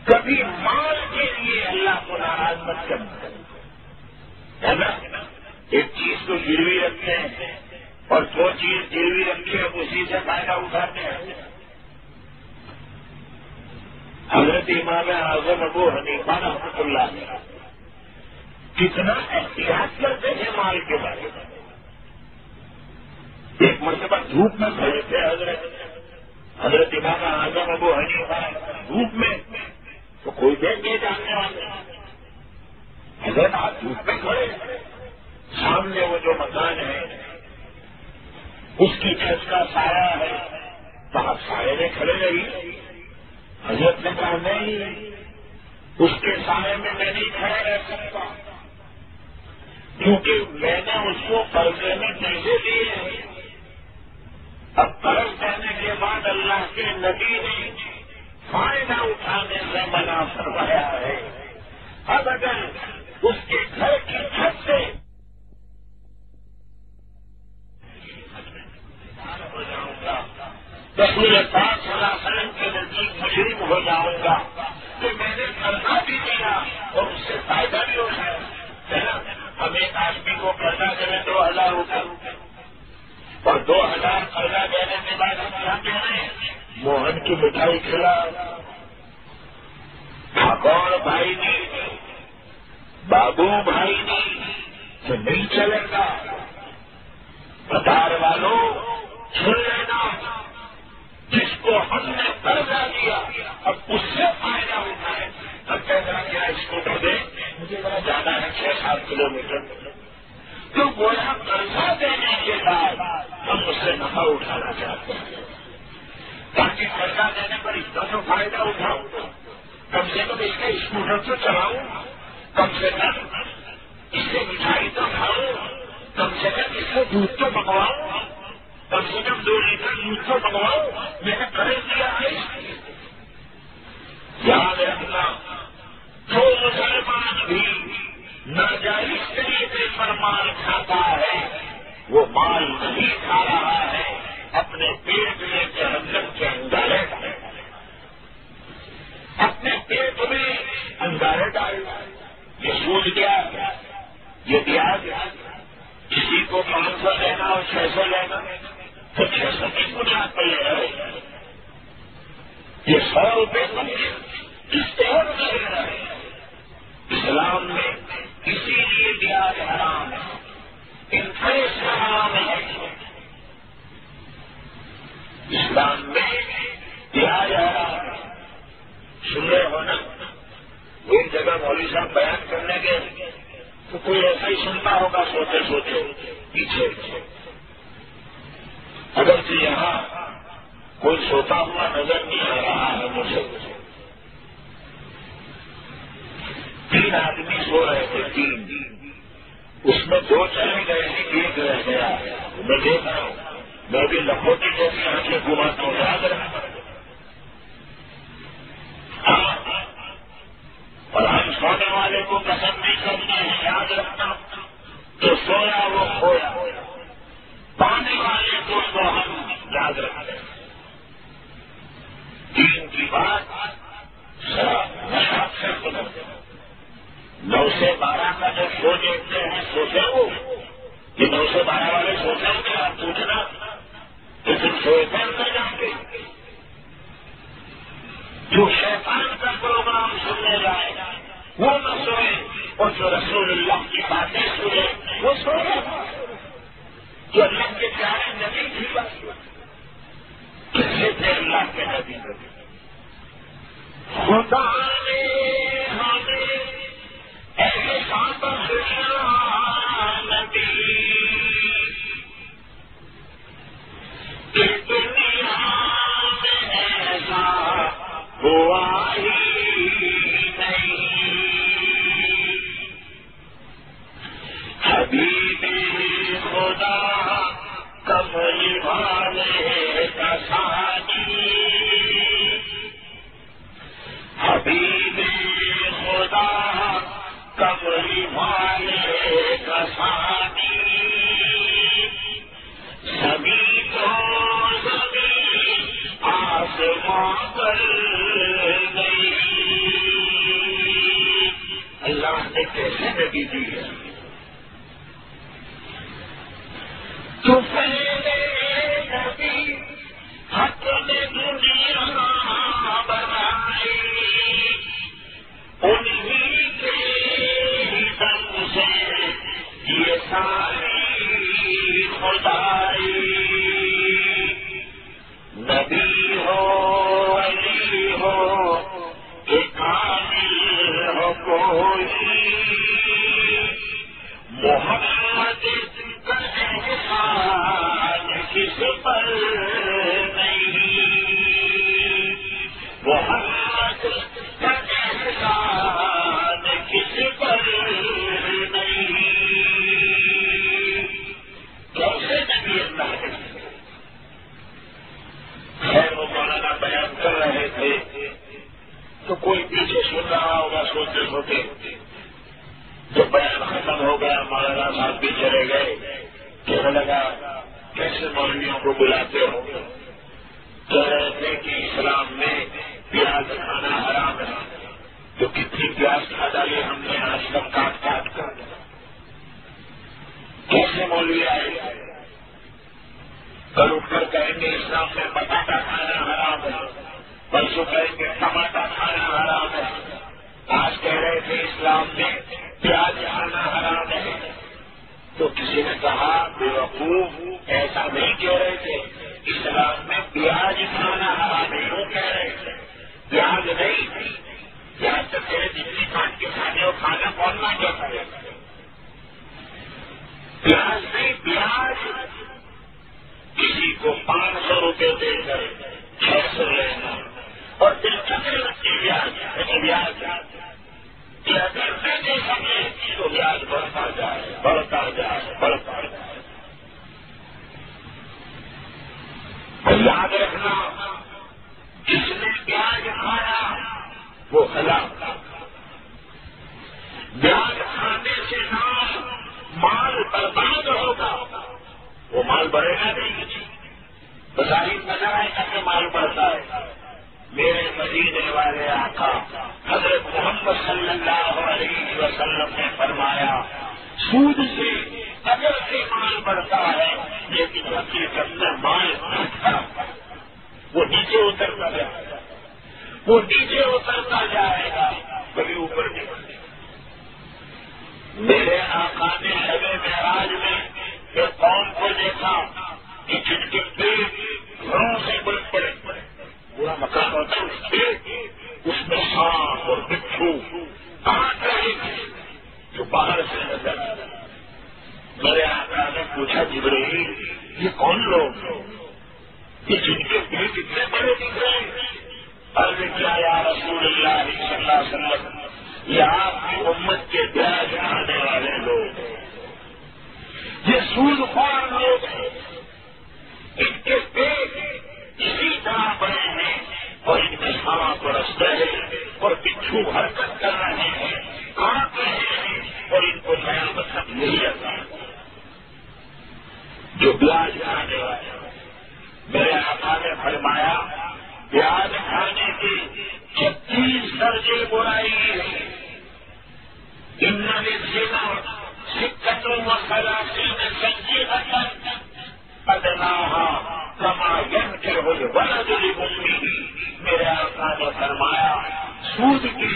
کبھی مال کے لیے اللہ کو ناراض مت کرنا، ہے نا؟ ایک چیز کو گروی رکھتے ہیں اور دو چیز گروی رکھے اسی سے فائدہ اٹھاتے ہیں۔ حضرت امام اعظم ابو حنیفہ رحمۃ اللہ علیہ کتنا احتیاط کرتے ہیں مال کے بارے میں۔ ایک مرتبہ دھوپ میں کھڑے تھے حضرت امام اعظم ابو حنیفہ، دھوپ میں تو کوئی دیکھ نہیں جاننے والے، حضرت آپ دھوپ میں کھڑے، سامنے وہ جو مکان ہے اس کی چھت کا سایہ ہے، تو آپ سائے میں کھڑے رہی۔ حضرت نے کہا نہیں، اس کے سائے میں میں نہیں کھڑا رہ سکتا، کیونکہ میں نے اس کو قرضے میں پیسے دیے ہیں، اب قرض کرنے کے بعد اللہ کے نبی نے فائدہ اٹھانے سے منع فرمایا ہے۔ اب اگر اس کے گھر کی چھت سے ہو جاؤں گا، رسول پاک صلی اللہ علیہ وسلم کے نزدیک مجرم ہو جاؤں گا، تو میں نے قرضہ بھی دیا اور اس سے فائدہ بھی اٹھایا، ہے نا؟ ہم ایک آدمی کو قرضہ دیں 2000 روپے اور 2000 قرضہ دینے کے بعد ہم کیا کہہ رہے ہیں؟ موہن کی مٹھائی کھلا، ٹھاکر بھائی نہیں، بابو بھائی نہیں، تو نہیں چلے گا۔ بازار والوں سن لینا، جس کو ہم نے قرضہ دیا اب اس سے فائدہ اٹھائے، اب کہہ رہا کیا اسکوٹر دے، مجھے ذرا جانا ہے 6-7 کلومیٹر، تو گویا قرضہ دینے کے بعد ہم اس سے نفع اٹھانا چاہتے ہیں، تاکہ قرضہ دینے پر اتنا تو فائدہ اٹھاؤں، کم سے کم اس کا اسکوٹر تو چلاؤں، کم سے کم اس سے مٹھائی تو کھاؤں، کم سے کم اس سے دودھ تو منگواؤں، کم سے کم 2 لیٹر دودھ تو منگواؤں، میں نے قرض دیا ہے۔ یاد رکھنا، جو مسلمان بھی ناجائز طریقے پر مال کھاتا ہے وہ مال نہیں کھا رہا ہے، اپنے پیٹ میں جہنم کے انگارے ڈالے، اپنے پیٹ میں انگارے ڈالے۔ یہ سود کیا، یہ بیاج، کسی کو 500 لینا اور 600 لینا تو 600 کی بنیاد پر لے رہے، یہ 100 روپے کس طور سے لے رہے؟ اسلام میں اسی لیے بیاج حرام ہے، انٹرسٹ حرام ہے۔ اسلام میں بیاج حرام ہے۔ سن رہے ہو نا؟ ایک جگہ مولوی صاحب بیان کرنے کے تو کوئی ایسا ہی سنتا ہوگا سوچے سوچے پیچھے، اگر کہ یہاں کوئی سوتا ہوا نظر نہیں آ رہا ہے مجھے۔ 3 آدمی سو رہے تھے، 3، اس میں 2 چلے گئے ہیں، 1 رہ گیا، میں دیکھ رہا ہوں، میں بھی لکھوٹی جیسی آنکھیں گھماتا ہوں، یاد رکھنا۔ اور ہم سونے والے کو پسند نہیں کرتے ہیں، یاد رکھنا، جو سویا وہ کھویا، پانے والے کو تو ہم یاد رکھتے ہیں۔ دین کی بات نشاط سے سنو، 9 سے 12 کا جو سو دیکھتے ہیں سوچے وہ، یہ 9 سے 12 والے سوچیں گے، آپ پوچھنا کہ تم سوئے کر جاتے، جو شیطان کا پروگرام سننے جائے وہ نہ سوئے، اور جو رسول اللہ کی باتیں سنے وہ سوئے، جو اللہ کے پیارے نبی کی بات کیسے تھے اللہ کے نبی؟ خدا نے ہمیں ایسا بخشا نبی کہ دنیا میں ایسا ہوا ہی نہیں، آسانی سبھی کو زمین آسمان پر گئی. اللہ نے کیسے نبی دی ہے؟ تو پہلے نبی حق نے دنیا بنائی، انہی کے دم سے یہ ساری خدائی. نبی ہو علی ہو کہ کامل ہو کوئی، محمد کا احسان کس پر نہیں، محمد کا احسان کس پر نہیں. کیسے نبی اللہ ہے؟ خیر وہ مولانا بیان کر رہے تھے تو کوئی پیچھے سن رہا ہوگا سوچتے سوچتے. جب بیان ختم ہو گیا مولانا صاحب بھی چلے گئے. کہنے لگا کیسے مولویوں کو بلاتے ہو؟ کہہ رہے تھے کہ اسلام میں پیاز کھانا حرام ہے. تو کتنی پیاز کھا ڈالی ہم نے آج تک کاٹ کاٹ کر. کیسے مولوی آئے؟ کل اٹھ کر کہیں گے اسلام میں بٹاٹا کھانا حرام ہے، پرسوں کہیں گے ٹماٹر کھانا حرام ہے. آج کہہ رہے تھے اسلام میں پیاز کھانا حرام ہے. تو کسی نے کہا بے وقوف ایسا نہیں کہہ رہے تھے، اسلام میں پیاز کھانا حرام ہے. وہ کہہ رہے تھے پیاز نہیں، پیاز تو تیرے جتنی کاٹ کے کھانے اور کھانا کون نہ کہتا ہے. پیاز نہیں، پیاز کسی کو 500 روپے دے کر 600 لینا اور پھر چکر لگتی بیاج کہ اگر میں دے سکے تو بیاج بڑھتا جائے بڑھتا جائے بڑھتا جائے. یاد رکھنا جس نے بیاج کھایا وہ ہلاک. بیاج کھانے سے نہ مال برباد ہوگا، وہ مال بڑھے گا نہیں. بظاہر نظر آئے کہ مال بڑھتا ہے. میرے مدینے والے آقا حضرت محمد صلی اللہ علیہ وسلم نے فرمایا سود سے اگر سے مال بڑھتا ہے لیکن حقیقت میں مال گھٹتا ہے، وہ نیچے اترتا جائے گا، وہ نیچے اترتا جائے گا، کبھی اوپر نہیں بڑھے. میرے آقا نے شب معراج میں ایک قوم کو دیکھا کہ جن کے پیٹ گھروں سے بڑے پڑے پورا مکان ہوتا ہے، اس میں سانپ اور بچھو کاٹ رہے تھے جو باہر سے نظر آ رہا. میرے آقا نے پوچھا جبرائیل یہ کون لوگ کہ جن کے پیٹ اتنے بڑے دکھ رہے ہیں؟ عرض کیا یا رسول اللہ صلی اللہ علیہ وسلم یہ آپ کی امت کے بیاج کھانے والے لوگ ہیں، یہ سود خوار لوگ ہیں. ان کے پیٹ اسی طرح بڑے ہیں اور ان میں ہوا برس رہے اور بچھو حرکت کر رہے ہیں، کاٹ رہے ہیں اور ان کو نیا مطلب نہیں آتا. جو بیاج کھانے والے میرے آقا نے فرمایا بیاج کھانے کی 36 درجے برائی ہے. ان الزنا 36 سنجیدۃ ادناها کما ينكح الولد لامه. میرے آقا نے فرمایا سود کی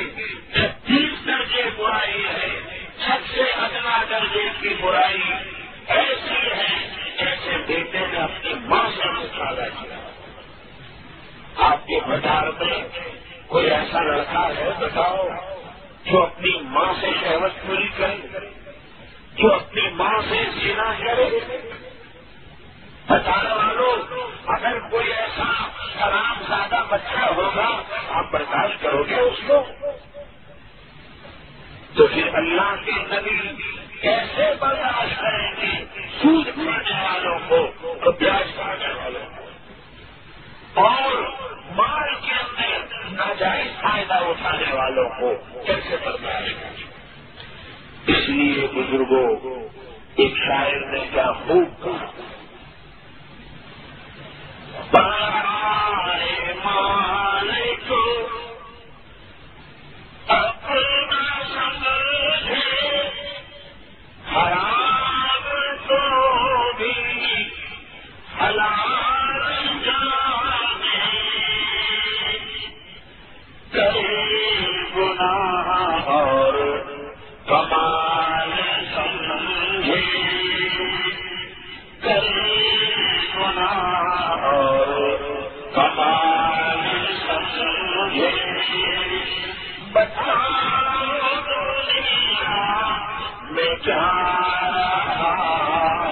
36 درجے برائی ہے. سب سے ادنا درجے کی برائی ایسی ہے جیسے بیٹے نے اپنی ماں سے نکالا کیا. آپ کے بازار میں کوئی ایسا لڑکا ہے بتاؤ جو اپنی ماں سے شہوت پوری کرے، جو اپنی ماں سے زنا کرے؟ بتانے والوں اگر کوئی ایسا حرام زادہ بچہ ہوگا آپ برداشت کرو گے اس کو؟ تو پھر اللہ کے نبی کیسے برداشت کریں گے سود کھانے والوں کو اور بیاج کھانے والوں کو اور مال کے اندر ناجائز فائدہ اٹھانے والوں کو کیسے برداشت کریں؟ اس لیے بزرگوں ایک شاعر نے کیا خوب کہا، بارے مالک اپنا سمجھے حرام تو بھی حلال جانے، کرے گناہ اور کمال سمجھے، کرے گناہ اور کمال سمجھے، بتا دنیا میں کیا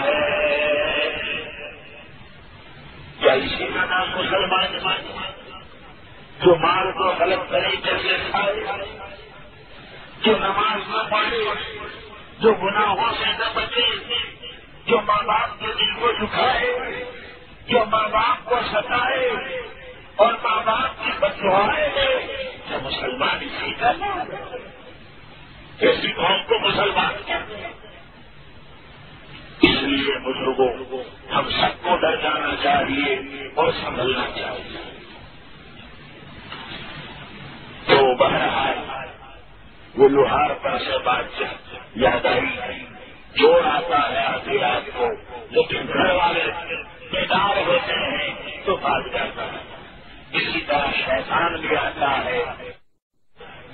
ہے، کیا اسی کا نام مسلمان جو مال کو غلط طریقے سے کھائے، جو نماز نہ پڑھے، جو گناہوں سے نہ بچے، جو ماں باپ کے دل کو دکھائے، جو ماں باپ کو ستائے اور ماں باپ کی بددعائیں دے، تو مسلمان اسی کا نام ہے، ایسی قوم کو مسلمان کہتے ہیں۔ اس لیے بزرگوں ہم سب کو ڈر جانا چاہیے اور سنبھلنا چاہیے۔ تو بہرحال وہ لوہار پر سے بات یاد آئی، چور آتا ہے آدھی رات کو، لیکن گھر والے بیدار ہوتے ہیں تو بھاگ جاتا ہے۔ اسی طرح شیطان بھی آتا ہے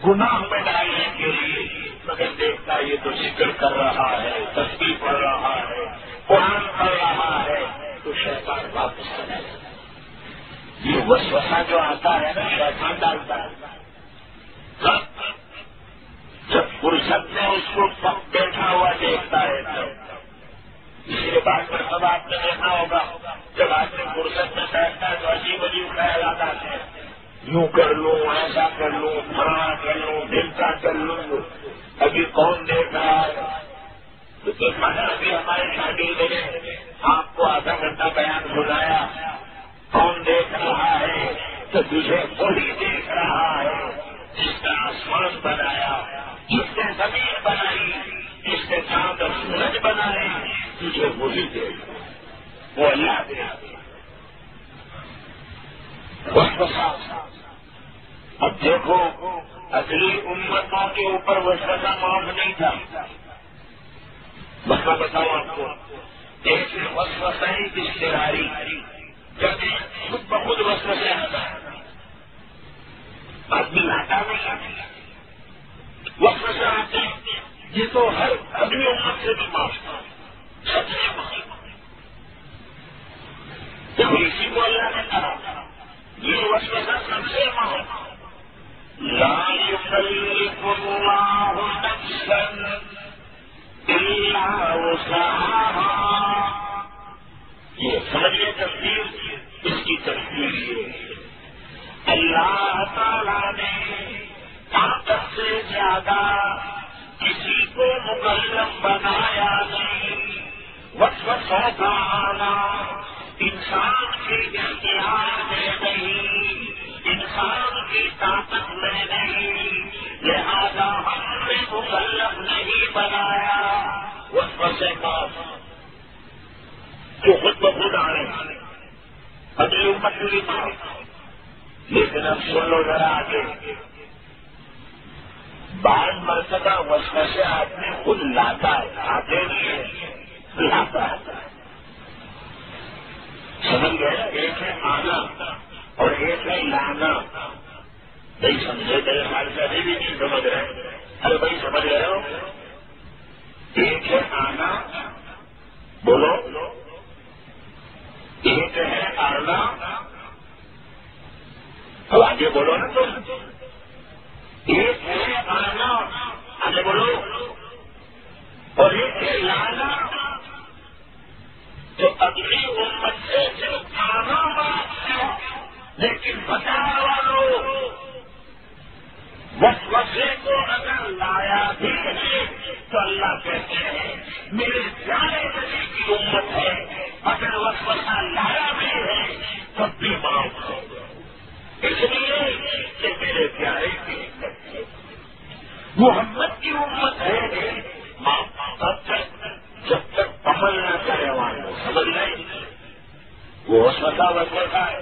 گناہ میں ڈالنے کے لیے، مگر دیکھتا یہ تو ذکر کر رہا ہے، تسبیح پڑھ رہا ہے، قرآن پڑھ رہا ہے، تو شیطان واپس چلا جاتا ہے۔ یہ وسوسہ جو آتا ہے نا شیطان ڈالتا ہے، جب فرصت میں اس کو بیٹھا ہوا دیکھتا ہے تو اس لیے بات پر سب آپ نے دیکھا ہوگا، جب آدمی فرصت میں بیٹھتا ہے تو عجیب عجیب خیالات آتے ہیں، یوں کر لوں، ایسا کر لوں، فلاں کر لوں، دل کا کر لوں، ابھی کون دیکھ رہا ہے؟ تو دیکھا نا ابھی ہمارے شاگرد نے آپ کو آدھا گھنٹہ بیان سنایا، کون دیکھ رہا ہے؟ تو تجھے وہی دیکھ رہا ہے جس نے آسمان بنایا، جس نے زمین بنائی، جس نے چاند اور سورج بنائے، تجھے وہی دیکھ، وہ اللہ دیکھ۔ اب دیکھو اگلی امتوں کے اوپر وسوسہ معاف نہیں تھا، مسئلہ بتاؤ آپ کو، ایک وسوسہ ہی اشتہاری، جب خود بخود وسوسے آتا ہے، آدمی لاتا نہیں آتی، وسوسے آتے ہیں، یہ تو ہر اگلی امت سے بھی معاف تھا، سب سے معاف، تو اسی کو اللہ نے کہا یہ وسوسہ سب سے معاف، لا يكلف الله نفسا إلا وسعها، یہ سمجھے تفسیر، اس کی تفسیر یہ اللہ تعالیٰ نے طاقت سے زیادہ کسی کو مکلف بنایا نہیں، وسوسہ کا آنا انسان کے اختیار میں نہیں، انسان کی طاقت میں نہیں، لہذا ہم نے مکلف نہیں بنایا وسوسے کا، جو خود بخود آنے اگلی امت کی بات۔ لیکن اب سن لو ذرا آگے، بعض مرتبہ وسوسے آدمی خود لاتا ہے، آتے نہیں ہے، لاتا ہے، سمجھ گئے؟ ایک ہے آنا اور ایک ہے لانا، بھائی سمجھے؟ میرے خیال سے ابھی بھی نہیں سمجھ رہے، ارے بھائی سمجھ رہے ہو؟ ایک ہے آنا، بولو، ایک ہے آنا، اب آگے بولو نا تم، ایک ہے آنا، آگے بولو، اور ایک ہے لانا۔ تو اگلی امت سے صرف آنا بات ہے، لیکن بچانے والوں وسوسے کو اگر لایا بھی ہے تو اللہ کہتے ہیں میرے پیارے نبی کی امت ہے، اگر وسوسہ لایا بھی ہے تب بھی معاف ہو، اس لیے کہ میرے پیارے کی امت ہے، محمد کی امت ہے، معاف تب تک جب تک وسوسہ وسوسہ ہے.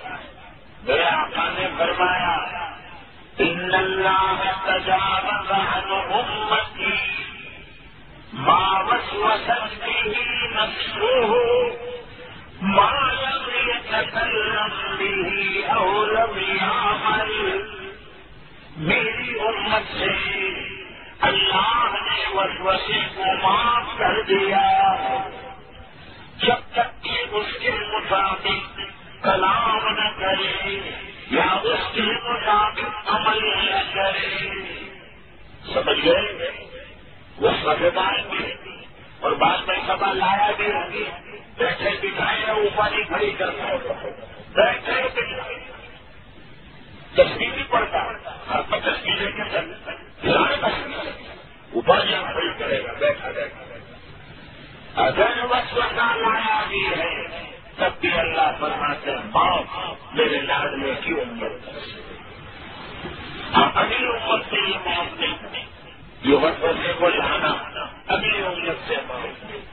میرے آقا نے فرمایا ان اللہ تجاوز عن امتی ما وسوست به نفسه ما لم يتكلم به او لم يعمل. میری امت سے اللہ نے وسوسے کو معاف کر دیا جب تک کہ اس کے مطابق کلام نہ کرے یا اس کے مطابق عمل نہ کرے. سمجھ گئے؟ وہ سمجھدار بھی اور بعد میں سبا لایا بھی ہوگی. بیٹھے بٹھائے اوپر ہی کھڑی کرتا ہے. بیٹھے بٹھائے تصویر بھی پڑتا ہر پر تصویر لے کے اوپر یا کھڑی کرے گا بیٹھا رہے گا. اگر وسوسہ لایا بھی ہے تب بھی اللہ فرماتے ہیں معاف میرے لاڈلے کی امت. اگلی امت سے یہ معاف نہیں. یہ وسوسے کو لانا اگلی امت سے معاف نہیں.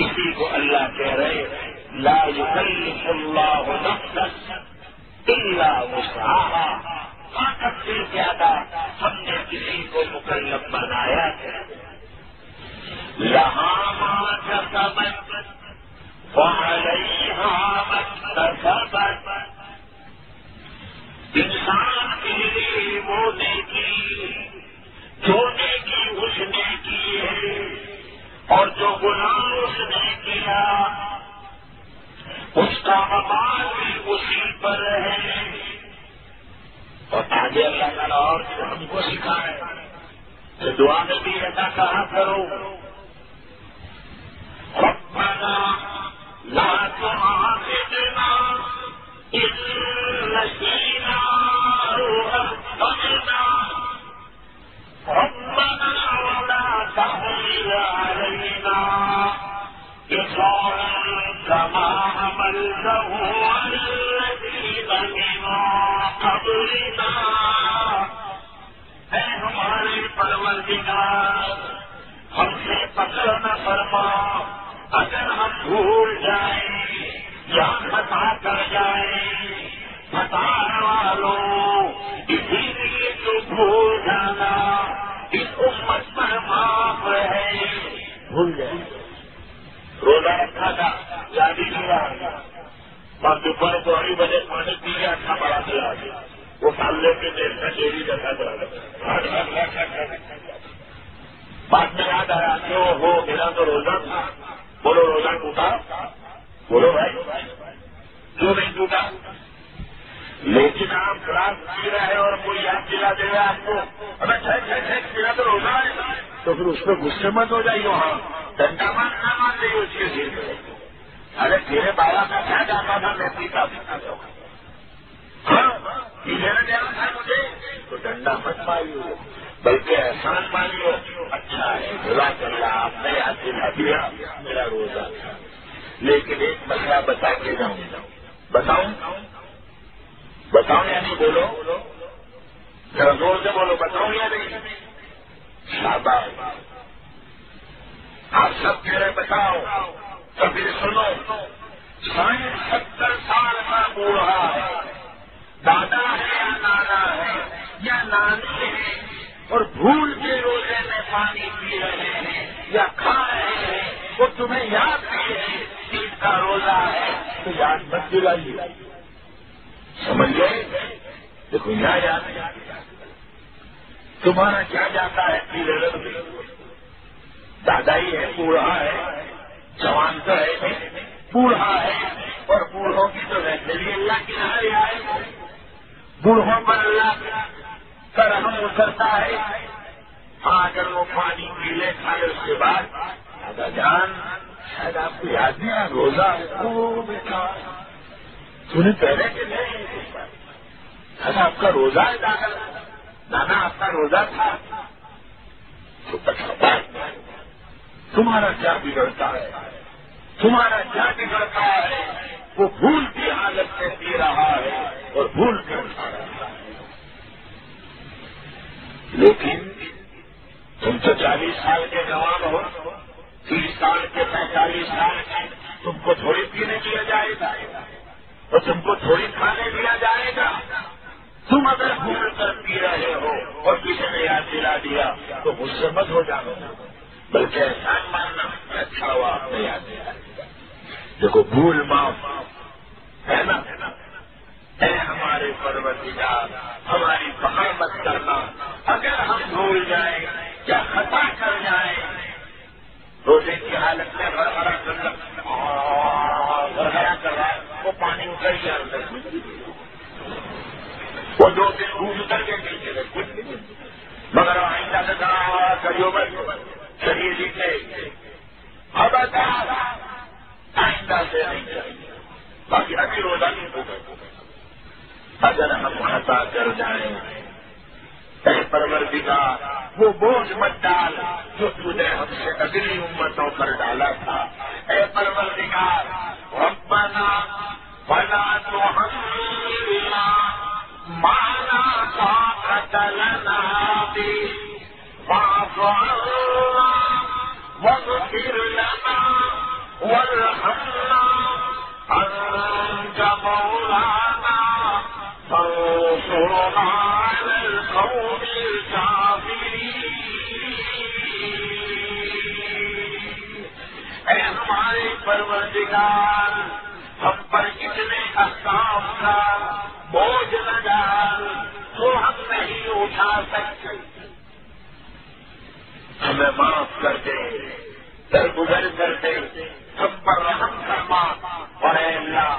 اسی کو اللہ کہہ رہے لا یکلف اللہ نفسا الا وسعها. طاقت سے زیادہ ہم نے کسی کو مکلف بنایا ہے. لہا ما کسبت وعلیہا ما اکتسبت. انسان کے لیے وہ نیکی جو نیکی اس نے کی ہے اور جو گناہ اس نے کیا اس کا وبال بھی اسی پر ہے. اور آگے اللہ تعالیٰ اور ہم کو سکھائے کہ دعا میں بھی ایسا کہا کرو ربنا لا تؤاخذنا إن نسينا أو أخطأنا ربنا ولا تحمل علينا إصرا كما حملته على الذين من قبلنا. اے ہمارے پروردگار ہم سے پکڑ نہ فرما اگر ہم بھول جائیں یا خطا کر جائیں. بتانے والوں اسی لیے تو بھول جانا اس امت پر معاف ہے. بھول گئے روزہ رکھا تھا یاد ہی نہیں رہا. اور دوپہر کو 2 بجے پانی پی گیا اچھا بڑا چلا گیا. وہ سامنے کے دیر کا ڈیری رکھا چلا بعد میں یاد آیا کہ وہ میرا تو روزہ تھا. بولو روزہ ٹوٹا. بولو بھائی کیوں نہیں ٹوٹا؟ لیکن آپ کلاس پی رہے ہیں اور کوئی یاد دلا دے گا آپ کو ارے میرا تو روزہ ہے تو پھر اس پہ غصے مت ہو جائیے. وہاں ڈنڈا مان نہ مان رہی اس کے سر میں. ارے تیرے بالا کا کیا جاتا تھا میں پیتا تھا لینا دینا تھا مجھے تو ڈنڈا مت ماریے بلکہ احسان مانیے. اچھا ہے جزاک اللہ آپ نے یاد دلا دیا میرا روزہ تھا. لیکن ایک مسئلہ بتا کے جاؤں. بتاؤں یا نہیں؟ بولو ذرا زور سے بولو. بتاؤں یا نہیں؟ شاباش آپ سب کہہ رہے بتاؤ. کبھی سنو 70 سال کا بوڑھا ہے دادا ہے یا نانا ہے یا نانی ہے اور بھول کے روزے میں پانی پی رہے ہیں یا کھا رہے ہیں وہ تمہیں یاد نہیں ہے عید کا روزہ ہے تو یاد مت دلائیے. سمجھ گئے؟ دیکھو یہاں یاد تمہارا کیا جاتا ہے پیلے رنگ میں. دادا ہی ہے بوڑھا ہے جوان تو ہے بوڑھا ہے اور بوڑھوں کی تو ویسے بھی اللہ کی نظر آئے. بوڑھوں پر اللہ کا رحم اترتا ہے. ہاں اگر وہ پانی پی لے کھائے اس کے بعد دادا جان شاید آپ کو یاد نہیں آیا روزہ وہ بیٹا تمہیں پہلے کہ نہیں دادا آپ کا روزہ ہے. دادا نانا آپ کا روزہ تھا تو پچھا تمہارا کیا بگڑتا ہے؟ تمہارا کیا بگڑتا ہے؟ وہ بھول کی حالت سے پی رہا ہے اور بھول کے اٹھا رہا ہے. لیکن تم تو 40 سال کے جوان ہو 30 سال کے 45 سال کے تم کو تھوڑی پینے دیا جائے گا. تو تم کو تھوڑی کھانے دیا جائے گا. تم اگر بھول کر پی رہے ہو اور کسی نے یاد دلا دیا تو غصے مت ہو جانا، بلکہ احسان ماننا. اچھا ہوا آپ نے یاد دیا. دیکھو بھول معاف ہے نا. اے ہمارے پروردگار ہماری فخر مت کرنا. اگر ہم بھول جائیں یا خطا کر جائیں روزے کی حالت میں گڑبڑا کر رہا ہے وہ پانی اتر گیا وہ 2 دن بھول اتر کے نیچے رکھے مگر آئندہ سے کہا کریو بس شریر جیتے اب آئندہ سے نہیں چاہیے. باقی ابھی روزہ نہیں ہوگا. اگر ہم خطا کر جائیں اے پروردگار وہ بوجھ مت ڈال جو تو نے ہم سے اگلی امتوں پر ڈالا تھا. اے پروردگار ربنا ولا تحملنا ما لا طاقت لنا به واعف عنا واغفر لنا وارحمنا انت مولانا فانصرنا على القوم الكافرين. اے ہمارے پروردگار ہم پر اتنے احکام کا بوجھ نہ ڈال تو ہم نہیں اٹھا سکتے. ہمیں معاف کر دے، درگزر کر دے، ہم پر رحم فرما. اور اے اللہ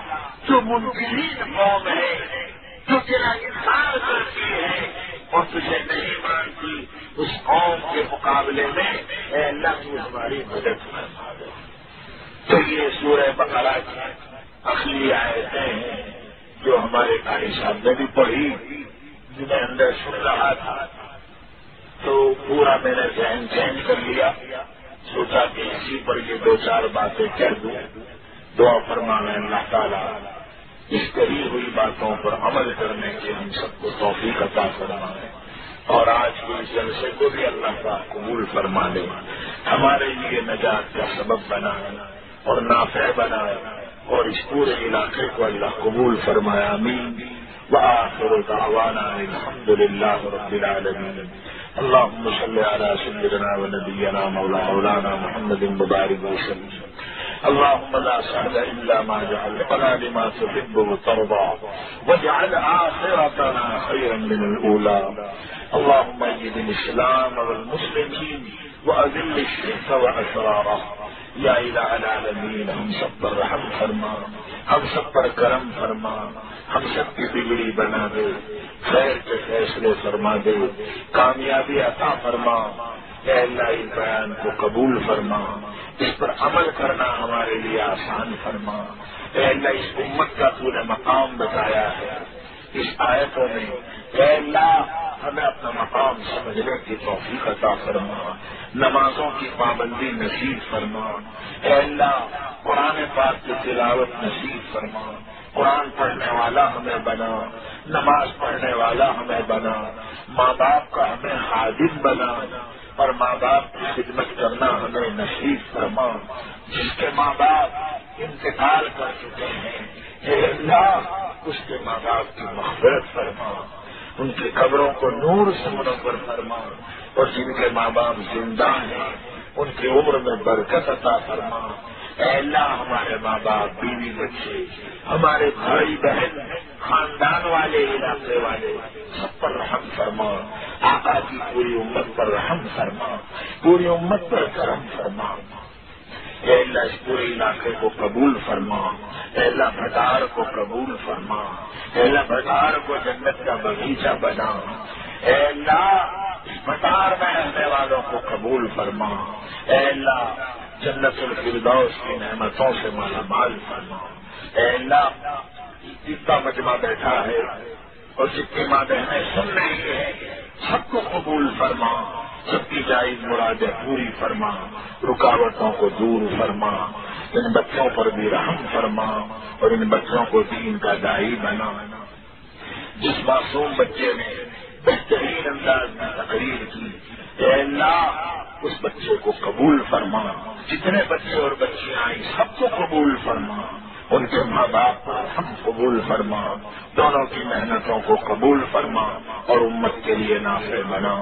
جو منکرین قوم ہے جو تیرا انکار کرتی ہے اور تجھے نہیں مانتی اس قوم کے مقابلے میں اے اللہ تو ہماری مدد فرما دے. تو یہ سورہ بقرہ کی اخلی آیتیں ہیں جو ہمارے قاری صاحب نے بھی پڑھی. جنہیں اندر سن رہا تھا تو پورا میں نے ذہن چینج کر لیا. سوچا کہ اسی پر یہ 2-4 باتیں کہہ دوں. دعا فرمانا اللہ تعالیٰ اس کہی ہوئی باتوں پر عمل کرنے کی ہم سب کو توفیق عطا فرمائے اور آج کے اس جلسے کو بھی اللہ کا قبول فرما لے. ہمارے لیے نجات کا سبب بنائے اور نافع بنائے اور اس پورے علاقے کو اللہ قبول فرمائے. آمین. وآخر دعوانا الحمد للہ رب العالمین. اللهم صل على سيدنا ونبينا مولانا محمد مبارك وسلم. اللهم لا سهل إلا ما جعلتنا لما تحب وترضى واجعل آخرتنا خيرا من الأولى. اللهم أيد الإسلام والمسلمين وأذل الشرك وأسراره. یا الہ العالمین ہم سب پر رحم فرما، ہم سب پر کرم فرما، ہم سب کی بگڑی بنا دے، خیر کے فیصلے فرما دے، کامیابی عطا فرما. اے اللہ اس بیان کو قبول فرما، اس پر عمل کرنا ہمارے لیے آسان فرما. اے اللہ اس امت کا تو نے مقام بتایا ہے اس آیتوں میں. اے اللہ ہمیں اپنا مقام سمجھنے کی توفیق عطا فرما، نمازوں کی پابندی نصیب فرما. اے اللہ قرآن پاک کی تلاوت نصیب فرما، قرآن پڑھنے والا ہمیں بنا، نماز پڑھنے والا ہمیں بنا، ماں باپ کا ہمیں خادم بنا اور ماں باپ کی خدمت کرنا ہمیں نصیب فرما. جس کے ماں باپ انتقال کر چکے ہیں اے اللہ اس کے ماں باپ کی مغفرت فرما، ان کی قبروں کو نور سے منور فرما اور جن کے ماں باپ زندہ ہیں ان کی عمر میں برکت عطا فرما. اے اللہ ہمارے ماں باپ، بیوی بچے، ہمارے بھائی بہن، خاندان والے، علاقے والے سب پر رحم فرما. آقا کی پوری امت پر رحم فرما، پوری امت پر کرم فرما. اے اللہ اس پورے علاقے کو قبول فرما. اے اللہ بھٹار کو قبول فرما. اے اللہ بھٹار کو جنت کا باغیچہ بنا. اے اللہ اس بھٹار میں رہنے والوں کو قبول فرما. اے اللہ جنت الفردوس کی نعمتوں سے مالا مال فرما. اے اللہ جتنا مجمع بیٹھا ہے اور جتنی ماں بہنیں سن رہی ہیں سب کو قبول فرما، سب کی جائز مرادیں پوری فرما، رکاوٹوں کو دور فرما. ان بچوں پر بھی رحم فرما اور ان بچوں کو دین کا داعی بنا. جس معصوم بچے نے بہترین انداز میں تقریر کی اے اللہ اس بچے کو قبول فرما. جتنے بچے اور بچیاں آئی سب کو قبول فرما، ان کے ماں باپ کو ہم قبول فرما، دونوں کی محنتوں کو قبول فرما اور امت کے لیے نافع بنا۔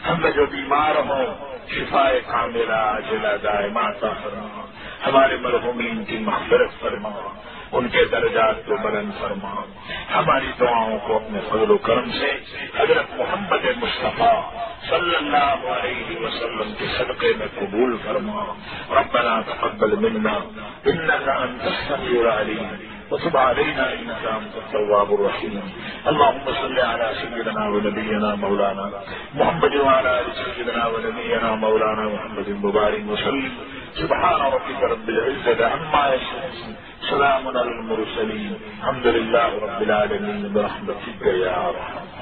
ہم میں جو بیمار ہوں شفائے کاملہ عاجلہ دائمہ عطا فرما، ہمارے مرحومین کی مغفرت فرما، ان کے درجات کو بلند فرما، ہماری دعاؤں کو اپنے فضل و کرم سے حضرت محمد مصطفیٰ صلی اللہ علیہ وسلم کے صدقے میں قبول فرما۔ ربنا تقبل منا انك انت السميع العليم وتب علينا انك انت التواب الرحيم۔ اللهم صل على سيدنا ونبينا مولانا محمد وعلى ال سيدنا ونبينا مولانا محمد مبارك وسلم۔ سبحان ربك رب العزة عما يصفون، سلام على المرسلين، الحمد لله رب العالمين، برحمتك يا ارحم